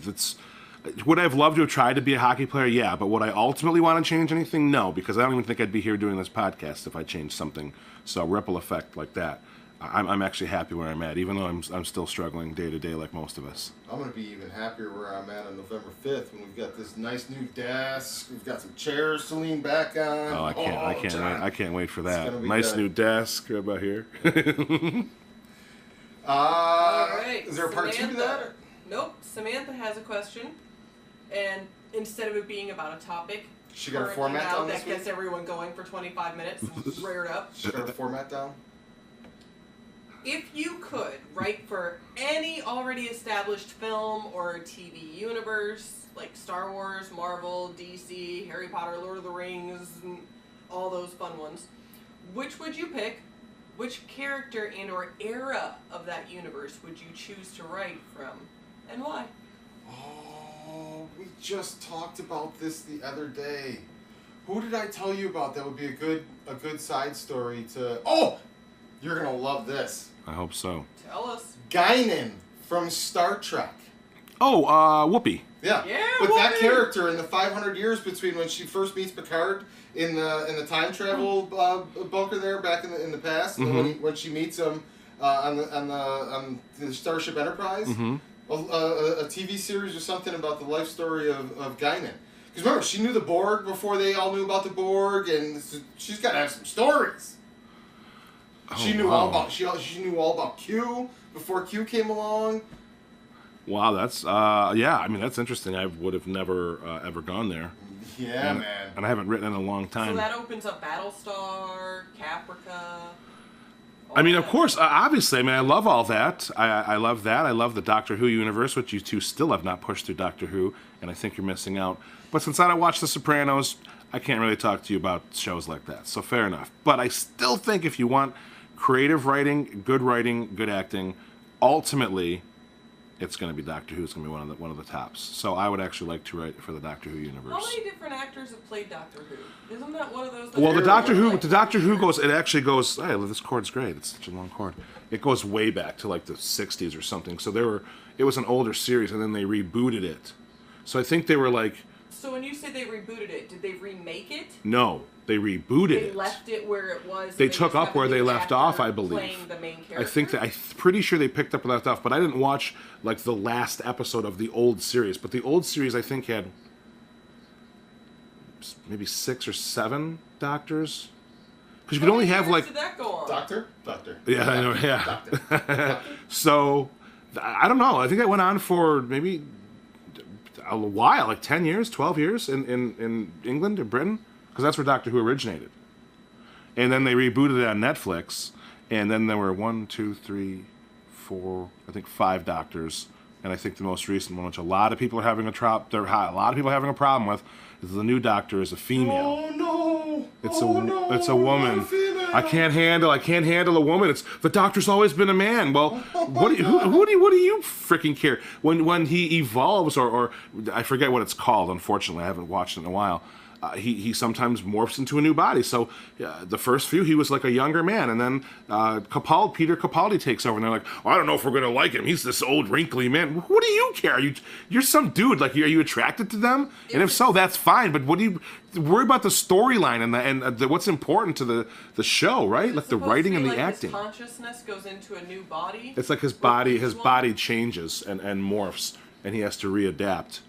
S1: Would I have loved to have tried to be a hockey player? Yeah, but would I ultimately want to change anything? No, because I don't even think I'd be here doing this podcast if I changed something. So ripple effect like that. I'm actually happy where I'm at, even though I'm still struggling day to day like most of us.
S2: I'm going to be even happier where I'm at on November 5th when we've got this nice new desk. We've got some chairs to lean back on.
S1: Oh, I can't wait for that. Nice good. New desk. Right about here.
S3: All right.
S2: Is there a part 2 to that?
S3: Nope. Samantha has a question. And instead of it being about a topic,
S2: she got a format down
S3: that gets everyone going for 25 minutes, reared up.
S2: She got a format down.
S3: If you could write for any already established film or TV universe, like Star Wars, Marvel, DC, Harry Potter, Lord of the Rings, and all those fun ones, which would you pick? Which character and or era of that universe would you choose to write from, and why?
S2: Oh, we just talked about this the other day. Who did I tell you about that would be a good side story to... Oh! You're going to love this.
S1: I hope so.
S3: Tell us.
S2: Guinan from Star Trek.
S1: Oh, Whoopi.
S2: Yeah. But
S3: Whoopi.
S2: That character in the 500 years between when she first meets Picard in the time travel bunker there back in the past, and when she meets him on the Starship Enterprise... A TV series or something about the life story of Guinan. Because remember, she knew the Borg before they all knew about the Borg, and she's got to have some stories. She knew all about she knew all about Q before Q came along.
S1: Wow, that's I mean, that's interesting. I would have never ever gone there.
S2: Yeah, man.
S1: And I haven't written in a long time.
S3: So that opens up Battlestar, Caprica.
S1: I mean, of course, obviously. I mean, I love all that. I love that. I love the Doctor Who universe, which you two still have not pushed through Doctor Who, and I think you're missing out. But since I don't watch The Sopranos, I can't really talk to you about shows like that. So fair enough. But I still think if you want creative writing, good acting, ultimately, it's going to be Doctor Who. It's going to be one of the tops. So I would actually like to write for the Doctor Who universe.
S3: How many different actors have played Doctor Who? Isn't that one of those?
S1: Well, the Doctor Who goes. It actually goes. Hey, this cord's great. It's such a long cord. It goes way back to like the '60s or something. So it was an older series, and then they rebooted it. So I think they were like.
S3: So when you say they rebooted it, did they remake it?
S1: No, they rebooted it.
S3: They left it where it was.
S1: They took up where they left off, I believe.
S3: Playing the main character?
S1: I think I'm pretty sure they picked up where they left off, but I didn't watch like the last episode of the old series. But the old series, I think, had maybe 6 or 7 doctors. Because you could only have like.
S3: Did that go on?
S2: Doctor.
S1: Yeah, I know. Yeah.
S2: Doctor.
S1: So I don't know. I think I went on for maybe a while, like 10 years, 12 years in England or Britain, because that's where Doctor Who originated. And then they rebooted it on Netflix, and then there were 1, 2, 3, 4, I think 5 doctors, and I think the most recent one, which a lot of people are having a problem with, is the new Doctor is a female.
S2: Oh no!
S1: It's a woman. I can't handle a woman. It's the Doctor's always been a man. Well, what do you freaking care when he evolves or I forget what it's called. Unfortunately, I haven't watched it in a while. He sometimes morphs into a new body. So the first few, he was like a younger man, and then Peter Capaldi takes over, and they're like, oh, I don't know if we're gonna like him. He's this old wrinkly man. What do you care? You're some dude. Like, are you attracted to them? And if so, that's fine. But what do you worry about the storyline and what's important to the show, right? Like the writing and the acting.
S3: His consciousness goes into a new body.
S1: It's like his body changes and morphs, and he has to readapt.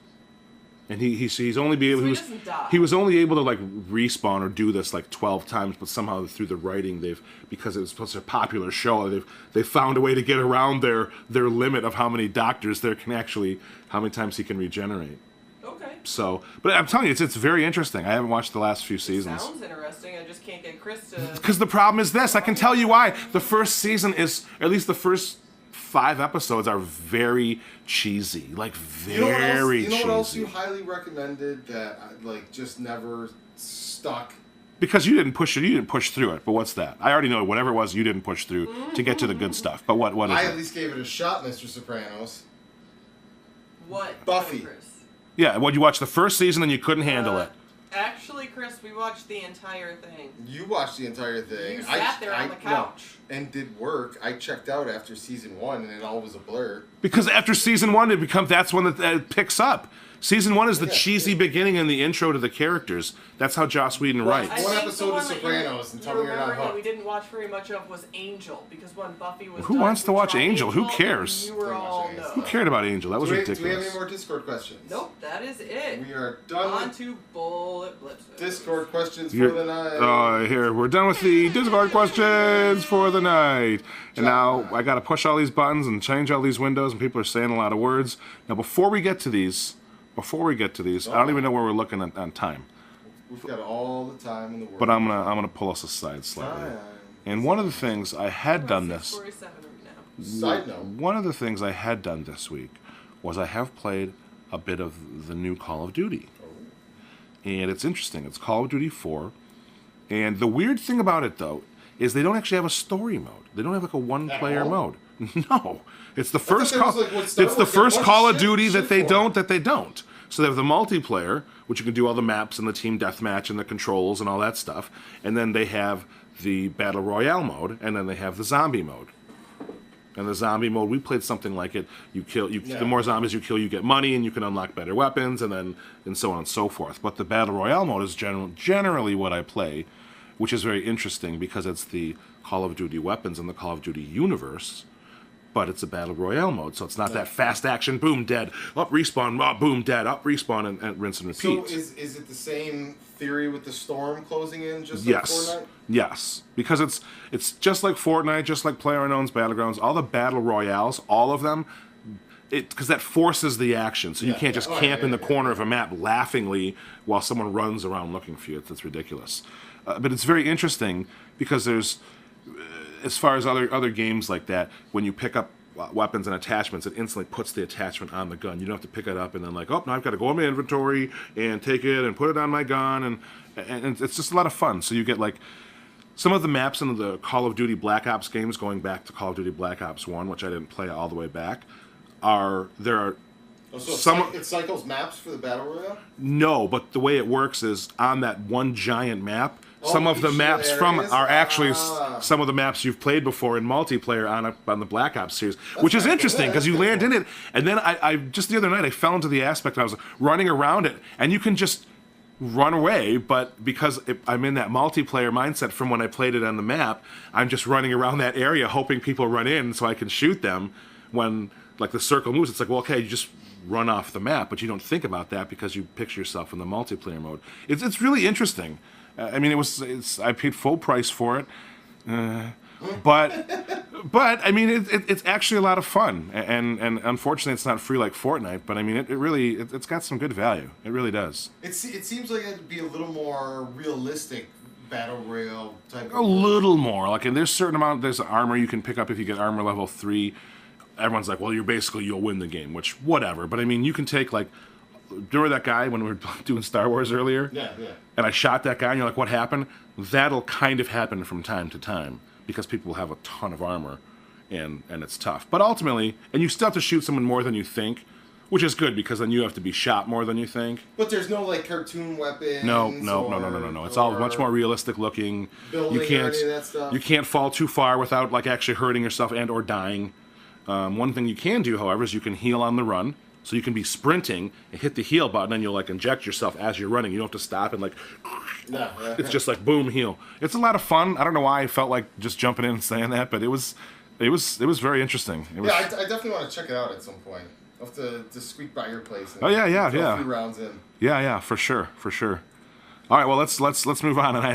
S1: And he's only be able
S3: So he doesn't die.
S1: he was only able to like respawn or do this like 12 times, but somehow through the writing because it was such a popular show, they found a way to get around their limit of how many doctors there can actually, how many times he can regenerate.
S3: Okay.
S1: So, but I'm telling you, it's very interesting. I haven't watched the last few seasons.
S3: Sounds interesting. I just can't get Chris to.
S1: Because the problem is this. I can tell you why. The first season is, or at least the first 5 episodes are very cheesy, like very cheesy.
S2: You know what else you highly recommended that like just never stuck?
S1: Because you didn't push through it. But what's that? I already know whatever it was you didn't push through to get to the good stuff. But what is it?
S2: I at least gave it a shot, Mr. Sopranos.
S3: What?
S2: Buffy.
S3: Chris?
S1: Yeah, well, you watched the first season and you couldn't handle it.
S3: Actually, Chris, we watched the entire thing.
S2: You watched the entire thing.
S3: You sat there on the couch.
S2: And did work. I checked out after season 1 and it all was a blur.
S1: Because after season 1, that's when it picks up. Season 1 is the cheesy beginning and the intro to the characters. That's how Joss Whedon writes.
S2: One episode of Sopranos and tell me you're not hooked.
S3: That we didn't watch very much of was Angel, because when Buffy was
S1: Who wants to watch Angel? Who cares?
S3: You were all no.
S1: Who cared about Angel? That was ridiculous.
S2: Do we have any more Discord questions?
S3: Nope, that is it.
S2: We are done
S3: On
S2: with
S3: to Bullet Blitzes.
S2: Discord questions for the night.
S1: Here, we're done with the Discord questions for the night. And now I got to push all these buttons and change all these windows, and people are saying a lot of words. Now, before we get to these, I don't even know where we're looking on time.
S2: We've got all the time in the world.
S1: But I'm gonna pull us aside slightly. And one of the things I had done this.
S2: Side note.
S1: One of the things I had done this week was I have played a bit of the new Call of Duty. And it's interesting. It's Call of Duty 4. And the weird thing about it, though, is they don't actually have a story mode. They don't have like a one-player mode. No, it's the first Call of Duty that they don't. So they have the multiplayer, which you can do all the maps and the team deathmatch and the controls and all that stuff, and then they have the battle royale mode, and then they have the zombie mode. And the zombie mode, we played something like it. The more zombies you kill, you get money, and you can unlock better weapons, and so on and so forth. But the battle royale mode is generally what I play, which is very interesting because it's the Call of Duty weapons in the Call of Duty universe, but it's a battle royale mode, so it's not that fast action, boom, dead, up, respawn, up, boom, dead, up, respawn, and rinse and repeat.
S2: So is it the same theory with the storm closing in, just like Fortnite?
S1: Yes, because it's just like Fortnite, just like PlayerUnknown's Battlegrounds, all the battle royales, all of them, because that forces the action, so you can't just camp in the corner of a map laughingly while someone runs around looking for you. That's ridiculous. But it's very interesting because there's, as far as other games like that, when you pick up weapons and attachments, it instantly puts the attachment on the gun. You don't have to pick it up and then like, oh, now I've got to go in my inventory and take it and put it on my gun, and it's just a lot of fun. So you get like some of the maps in the Call of Duty Black Ops games, going back to Call of Duty Black Ops 1, which I didn't play all the way back,
S2: it cycles maps for the Battle Royale?
S1: No, but the way it works is on that one giant map, some of the maps are actually some of the maps you've played before in multiplayer on the Black Ops series, which is interesting because you land in it, and then I just the other night I fell into the aspect I was running around it, and you can just run away, but because I'm in that multiplayer mindset from when I played it on the map, I'm just running around that area hoping people run in so I can shoot them when like the circle moves. It's like, well, okay, you just run off the map, but you don't think about that because you picture yourself in the multiplayer mode. It's really interesting. I mean, I paid full price for it, but I mean, it's actually a lot of fun, and unfortunately, it's not free like Fortnite. But I mean, it's got some good value. It really does.
S2: It seems like it'd be a little more realistic battle royale type.
S1: A little more, like, and there's armor you can pick up if you get armor level 3. Everyone's like, well, you'll win the game, which whatever. But I mean, you can take like. Remember that guy when we were doing Star Wars earlier?
S2: Yeah.
S1: And I shot that guy, and you're like, what happened? That'll kind of happen from time to time because people have a ton of armor, and it's tough. But ultimately, and you still have to shoot someone more than you think, which is good because then you have to be shot more than you think.
S2: But there's no like cartoon weapons.
S1: No. It's all much more realistic looking. You can't fall too far without like actually hurting yourself and or dying. One thing you can do, however, is you can heal on the run. So you can be sprinting and hit the heal button, and you'll like inject yourself as you're running. You don't have to stop and like. It's just like boom, heal. It's a lot of fun. I don't know why I felt like just jumping in and saying that, but it was very interesting.
S2: I definitely want to check it out at some point. I'll have to squeak by your place. And
S1: oh yeah,
S2: throw a few rounds in.
S1: Yeah, for sure. All right, well let's move on. And I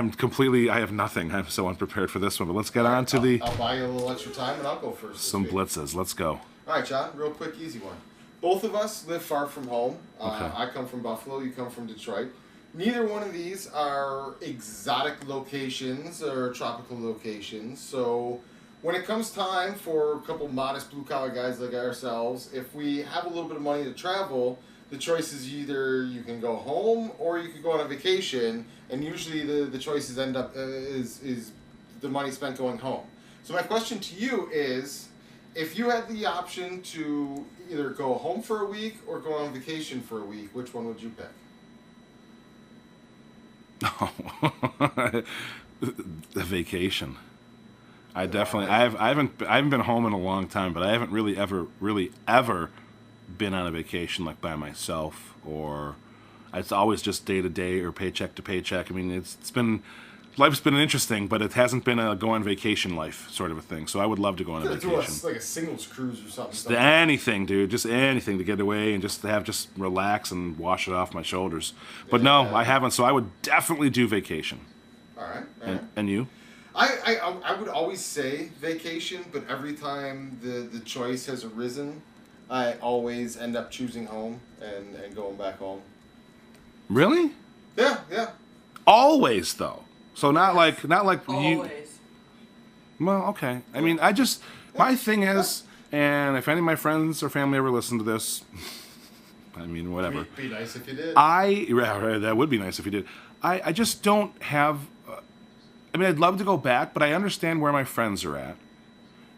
S1: have nothing. I'm so unprepared for this one. But let's get on to
S2: I'll buy you a little extra time, and I'll go first.
S1: Some blitzes. Let's go.
S2: All right, John. Real quick, easy one. Both of us live far from home.
S1: Okay.
S2: I come from Buffalo. You come from Detroit. Neither one of these are exotic locations or tropical locations. So when it comes time for a couple modest blue-collar guys like ourselves, if we have a little bit of money to travel, the choice is either you can go home or you can go on a vacation, and usually the choices end up is the money spent going home. So my question to you is, if you had the option to either go home for a week or go on vacation for a week, which one would you pick?
S1: The vacation. I haven't been home in a long time, but I haven't really ever been on a vacation like by myself, or it's always just day to day or paycheck to paycheck. I mean, life's been interesting, but it hasn't been a go on vacation life sort of a thing. So I would love to go on a vacation.
S2: Like a singles cruise or something.
S1: Just anything, dude. Just anything to get away and just relax and wash it off my shoulders. But no, I haven't. So I would definitely do vacation.
S2: All right.
S1: And you?
S2: I would always say vacation, but every time the choice has arisen, I always end up choosing home and going back home.
S1: Really?
S2: Yeah.
S1: Always though. So not like you.
S3: Always.
S1: Well, okay. I mean, my thing is, and if any of my friends or family ever listen to this, I mean, whatever.
S2: Be nice if you did.
S1: That would be nice if you did. I just don't have. I mean, I'd love to go back, but I understand where my friends are at.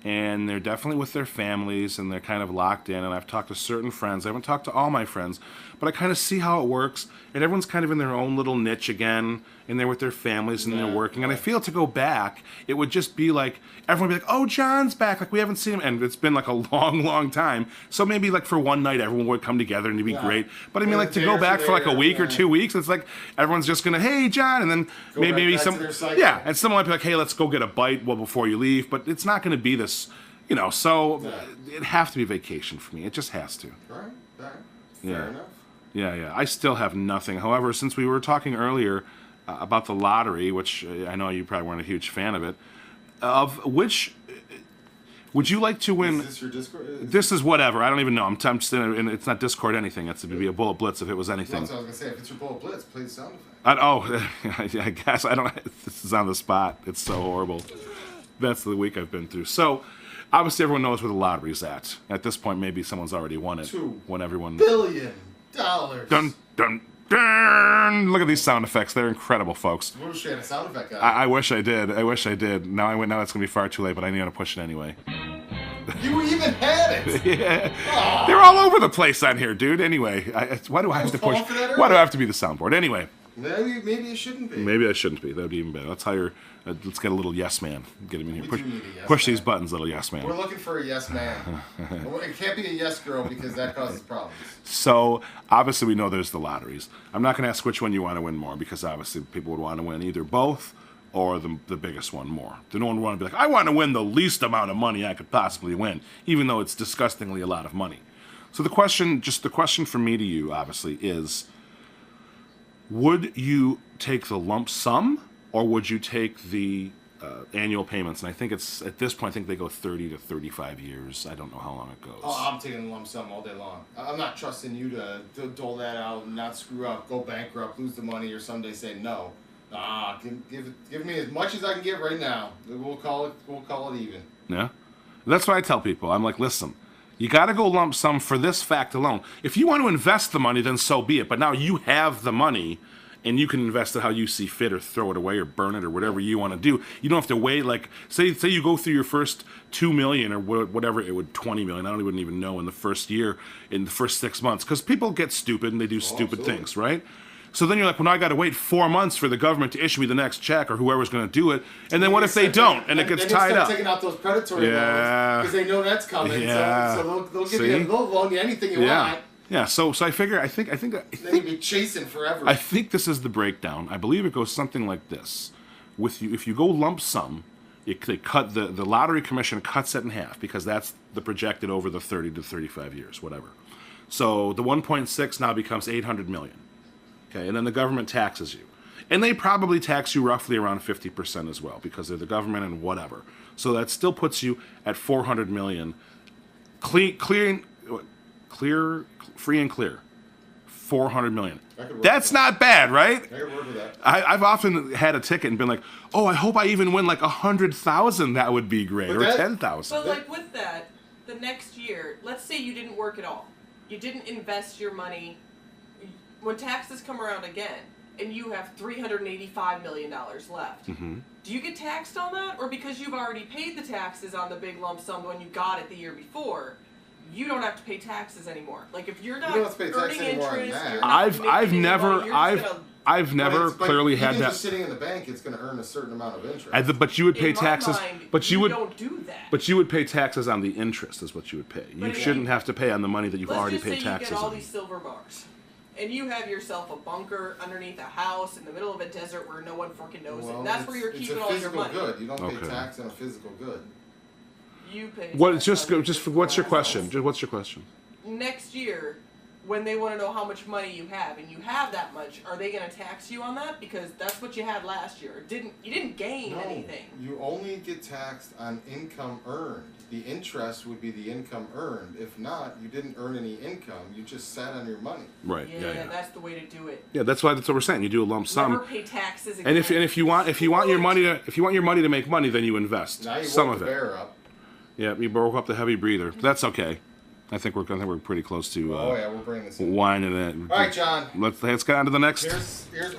S1: And they're definitely with their families, and they're kind of locked in. And I've talked to certain friends. I haven't talked to all my friends, but I kind of see how it works. And everyone's kind of in their own little niche again, and they're with their families, and they're working. And I feel to go back, it would just be like, everyone would be like, oh, John's back. Like, we haven't seen him. And it's been like a long, long time. So maybe like for one night, everyone would come together, and it'd be great. But I mean, like to go back for like a week or 2 weeks, it's like everyone's just going to, hey, John. And then maybe some, and someone might be like, hey, let's go get a bite before you leave. But it's not going to be this. So it'd have to be vacation for me. It just has to.
S2: All right. Fair enough.
S1: Yeah. I still have nothing. However, since we were talking earlier about the lottery, which I know you probably weren't a huge fan of it, of which would you like to win?
S2: Is this your Discord?
S1: This is whatever. I don't even know. I'm just and it's not Discord anything. It's to be a Bullet Blitz if it was anything.
S2: That's what I was gonna say. If it's your Bullet Blitz, play the sound effect.
S1: I guess I don't. This is on the spot. It's so horrible. That's the week I've been through. So. Obviously, everyone knows where the lottery's at. At this point, maybe someone's already won it. When everyone...
S2: $2 billion.
S1: Dun, dun, dun. Look at these sound effects. They're incredible, folks.
S2: I wish we had a sound effect guy.
S1: I wish I did. Now it's going to be far too late, but I need to push it anyway.
S2: You even had it!
S1: Yeah. Oh. They're all over the place on here, dude. Anyway, why do I have to push... Why do I have to be the soundboard? Anyway.
S2: Maybe it shouldn't be.
S1: Maybe I shouldn't be. That would be even better. Let's hire... let's get a little yes man. Get him in here. Push these buttons, little yes man.
S2: We're looking for a yes man. It can't be a yes girl because that causes problems.
S1: So, obviously, we know there's the lotteries. I'm not going to ask which one you want to win more because, obviously, people would want to win either both or the biggest one more. They don't want to be like, I want to win the least amount of money I could possibly win, even though it's disgustingly a lot of money. So the question for me to you, obviously, is... would you take the lump sum, or would you take the annual payments? And I think it's at this point, I think they go 30 to 35 years. I don't know how long it goes.
S2: Oh, I'm taking the lump sum all day long. I'm not trusting you to dole that out and not screw up, go bankrupt, lose the money, or someday say no. Give me as much as I can get right now. We'll call it even.
S1: Yeah, that's what I tell people. I'm like, listen. You got to go lump sum for this fact alone. If you want to invest the money, then so be it. But now you have the money, and you can invest it how you see fit, or throw it away, or burn it, or whatever you want to do. You don't have to wait. Like say you go through your first $2 million or whatever it would, $20 million. I wouldn't even know in the first year, in the first 6 months, because people get stupid and they do stupid things, right? So then you're like, well, now I got to wait 4 months for the government to issue me the next check, or whoever's going to do it. And then what if they don't, and it gets tied up?
S2: Taking out those predatory loans because they know that's coming.
S1: Yeah.
S2: So they'll loan you anything you want.
S1: Yeah. So I figure I think
S2: you'll be chasing forever.
S1: I think this is the breakdown. I believe it goes something like this: if you go lump sum, they cut the lottery commission cuts it in half because that's the projected over the 30 to 35 years, whatever. So the 1.6 now becomes 800 million. Okay, and then the government taxes you. And they probably tax you roughly around 50% as well, because they're the government and whatever. So that still puts you at 400 million. Free and clear. 400 million. That's not bad, right?
S2: I can work with that.
S1: I've often had a ticket and been like, oh, I hope I even win like 100,000. That would be great. Or 10,000.
S3: But like with that, the next year, let's say you didn't work at all. You didn't invest your money. When taxes come around again, and you have $385 million left, do you get taxed on that? Or because you've already paid the taxes on the big lump sum when you got it the year before, you don't have to pay taxes anymore? Like if you're not earning interest,
S1: I've never clearly had that.
S2: Just sitting in the bank, it's going to earn a certain amount of interest.
S1: But you would pay taxes. But you would
S3: don't do that.
S1: But you would pay taxes on the interest, is what you would pay. You shouldn't have to pay on the money that you've already paid taxes on.
S3: Let's just say you get all these silver bars, and you have yourself a bunker underneath a house in the middle of a desert where no one fucking knows it. And that's where you're keeping all your money.
S2: It's a physical good. You don't pay tax on a physical good.
S3: You pay.
S1: What's your question? What's your question?
S3: Next year, when they want to know how much money you have, and you have that much, are they going to tax you on that? Because that's what you had last year. You didn't gain anything.
S2: You only get taxed on income earned. The interest would be the income earned. If not, you didn't earn any income. You just sat on your money.
S1: Right.
S3: Yeah, that's the way to do it.
S1: Yeah, that's what we're saying. You do a lump sum.
S3: Never pay taxes again.
S1: And if you want your money to make money, then you invest
S2: now you
S1: some
S2: woke
S1: of
S2: the
S1: it.
S2: bear up.
S1: Yeah, you broke up the heavy breather. That's okay. I think we're pretty close to.
S2: We're bringing this in.
S1: Winding it.
S2: All right, John.
S1: Let's get on to the next.
S2: Here's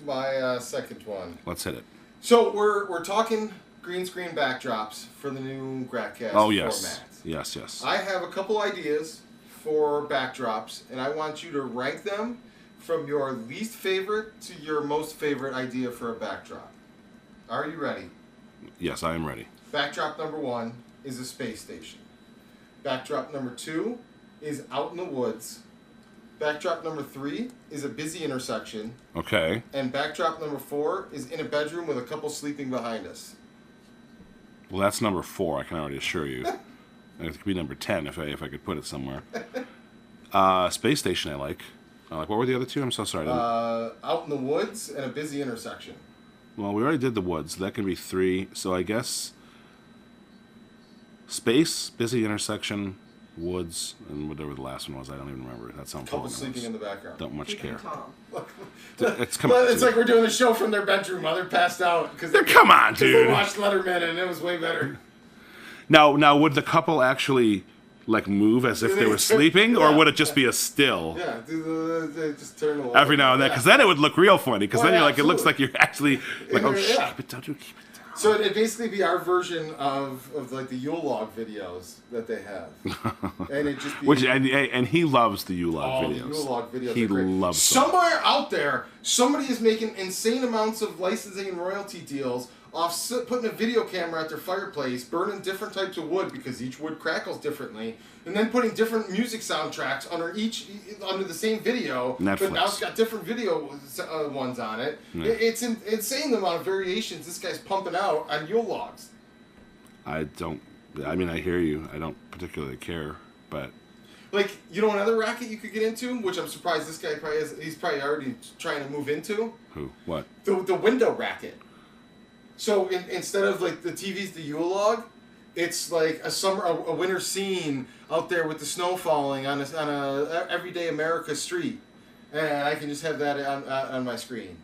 S2: my second one.
S1: Let's hit it.
S2: So we're talking green screen backdrops for the new Gratcast format.
S1: Yes.
S2: I have a couple ideas for backdrops, and I want you to rank them from your least favorite to your most favorite idea for a backdrop. Are you ready?
S1: Yes, I am ready.
S2: Backdrop number 1 is a space station. Backdrop number 2 is out in the woods. Backdrop number 3 is a busy intersection.
S1: Okay.
S2: And backdrop number 4 is in a bedroom with a couple sleeping behind us.
S1: Well, that's number 4. I can already assure you. It could be number 10 if I could put it somewhere. Space station, I like. What were the other two? I'm so sorry.
S2: Out in the woods and a busy intersection.
S1: Well, we already did the woods. That can be 3. So I guess space, busy intersection, woods, and whatever the last one was. I don't even remember. That sounds.
S2: Couple sleeping in the background.
S1: Don't much care.
S2: It's like we're doing the show from their bedroom while they're passed out.
S1: Come on, dude.
S2: They watched Letterman and it was way better.
S1: Now, would the couple actually like move as if they were sleeping, or would it just be a still?
S2: Yeah, they just turn the light
S1: every now and then, because then it would look real funny. Because then you're like, it looks like you're actually like, oh,
S2: yeah.
S1: Keep it down, dude, keep it down.
S2: So it'd basically be our version of like the Yule log videos that they have, and it just be
S1: and he loves the Yule log videos.
S2: The Yule log videos.
S1: He loves
S2: them. Somewhere out there, somebody is making insane amounts of licensing and royalty deals off putting a video camera at their fireplace, burning different types of wood because each wood crackles differently, and then putting different music soundtracks under the same video.
S1: Netflix.
S2: But now it's got different video ones on it. Yeah. It's insane the amount of variations this guy's pumping out on Yule logs.
S1: I mean, I hear you. I don't particularly care, but...
S2: Like, you know another racket you could get into, which I'm surprised this guy probably has, he's probably already trying to move into?
S1: Who? What?
S2: The window racket. So instead of like the TV's the Yule log, it's like a winter scene out there with the snow falling on a everyday America street, and I can just have that on my screen.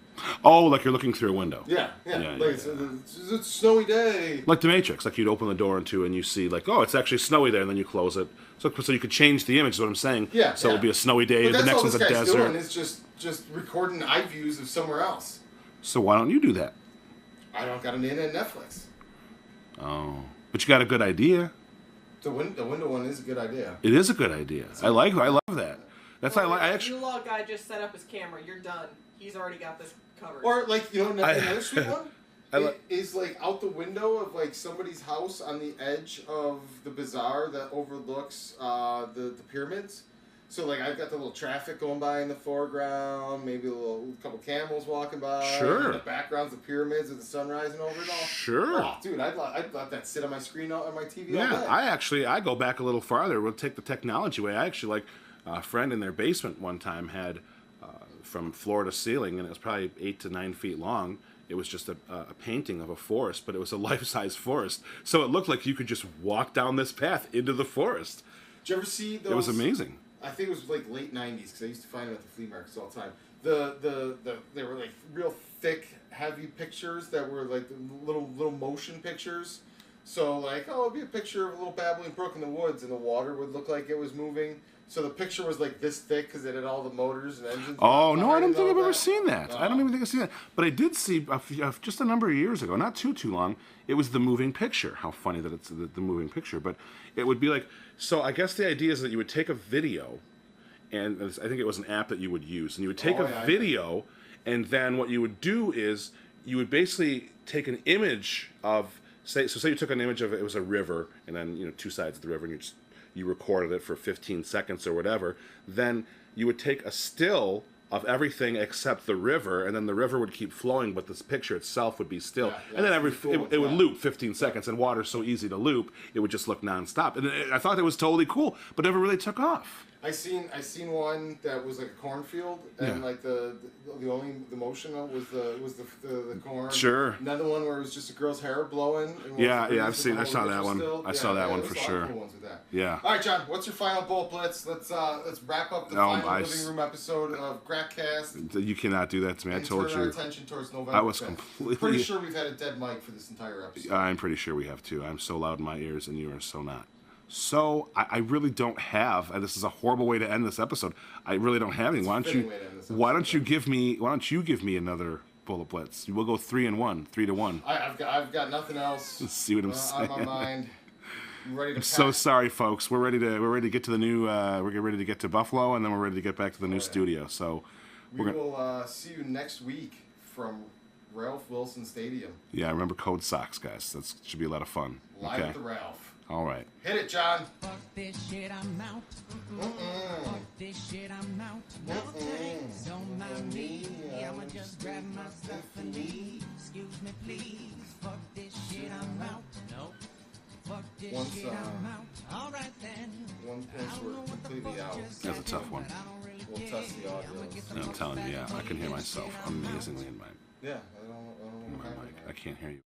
S1: Oh, like you're looking through a window.
S2: Yeah. It's a snowy day.
S1: Like The Matrix, like you'd open the door into and you see like, oh, it's actually snowy there, and then you close it. So you could change the image. Is what I'm saying.
S2: Yeah.
S1: So it would be a snowy day.
S2: But
S1: the next one's a desert.
S2: That's all this guy's doing is just recording eye views of somewhere else.
S1: So why don't you do that?
S2: I don't got an in at Netflix.
S1: Oh, but you got a good idea.
S2: The window one is a good idea.
S1: It is a good idea. I love that. That's why I actually.
S3: The log guy just set up his camera. You're done. He's already got this covered.
S2: Or like another sweet one is like out the window of like somebody's house on the edge of the bazaar that overlooks the pyramids. So, like, I've got the little traffic going by in the foreground, maybe a couple camels walking by.
S1: Sure.
S2: In the background's the pyramids with the sun rising over it all.
S1: Sure.
S2: Oh, dude, I'd let that sit on my screen on my TV all day.
S1: I go back a little farther. We'll take the technology way. I actually a friend in their basement one time had from floor to ceiling, and it was probably 8 to 9 feet long. It was just a painting of a forest, but it was a life-size forest. So it looked like you could just walk down this path into the forest.
S2: Did you ever see those?
S1: It was amazing.
S2: I think it was like late 90s, because I used to find them at the flea markets all the time. They were like real thick, heavy pictures that were like little motion pictures. So like, oh, it'd be a picture of a little babbling brook in the woods, and the water would look like it was moving. So the picture was like this thick because it had all the motors and engines.
S1: Oh, no, I don't think I've ever seen that. I don't even think I've seen that. But I did see, just a number of years ago, not too long, it was the moving picture. How funny that it's the moving picture. But it would be like, so I guess the idea is that you would take a video, and I think it was an app that you would use, and you would take a video, and then what you would do is you would basically take an image of, say you took an image of it was a river, and then 2 sides of the river, and you recorded it for 15 seconds or whatever. Then you would take a still of everything except the river, and then the river would keep flowing, but this picture itself would be still. And then it would loop 15 seconds, and water's so easy to loop, it would just look nonstop. And I thought that was totally cool, but never really took off.
S2: I seen one that was like a cornfield, and like the motion was the corn.
S1: Sure.
S2: Another one where it was just a girl's hair blowing. And
S1: I saw that one. I saw that one for sure.
S2: Cool ones with that.
S1: Yeah.
S2: All right, John. What's your final bullet blitz? Let's wrap up the final living room episode of Gratcast.
S1: You cannot do that to me. I told you.
S2: Turn our attention towards November.
S1: I was
S2: 5th.
S1: completely.
S2: Pretty sure we've had a dead mic for this entire episode.
S1: I'm pretty sure we have too. I'm so loud in my ears, and you are so not. So I really don't have, and this is a horrible way to end this episode. I really don't have any. Why don't you give me another bullet blitz? We'll go 3-1, 3-1.
S2: I've got nothing else.
S1: Let's see what I'm saying.
S2: On my mind. I'm ready to
S1: I'm so sorry, folks. We're ready to get to the new. We're getting ready to get to Buffalo, and then we're ready to get back to the new studio. So
S2: we will see you next week from Ralph Wilson Stadium.
S1: Yeah, remember code SOCKS, guys. That should be a lot of fun.
S2: Live with the Ralph.
S1: All right.
S2: Hit it, John.
S4: Fuck this shit, I'm out. Fuck this shit, I'm out. No thanks, don't mind me. I'ma just grab myself and leave. Excuse me, please. Fuck this shit, I'm out. No. Fuck this shit, I'm out. All right then.
S2: One place we're completely out.
S1: That's a tough one.
S2: We'll test the audio.
S1: No, I'm telling you, I can hear myself amazingly in my
S2: Yeah, I don't know.
S1: I can't hear you.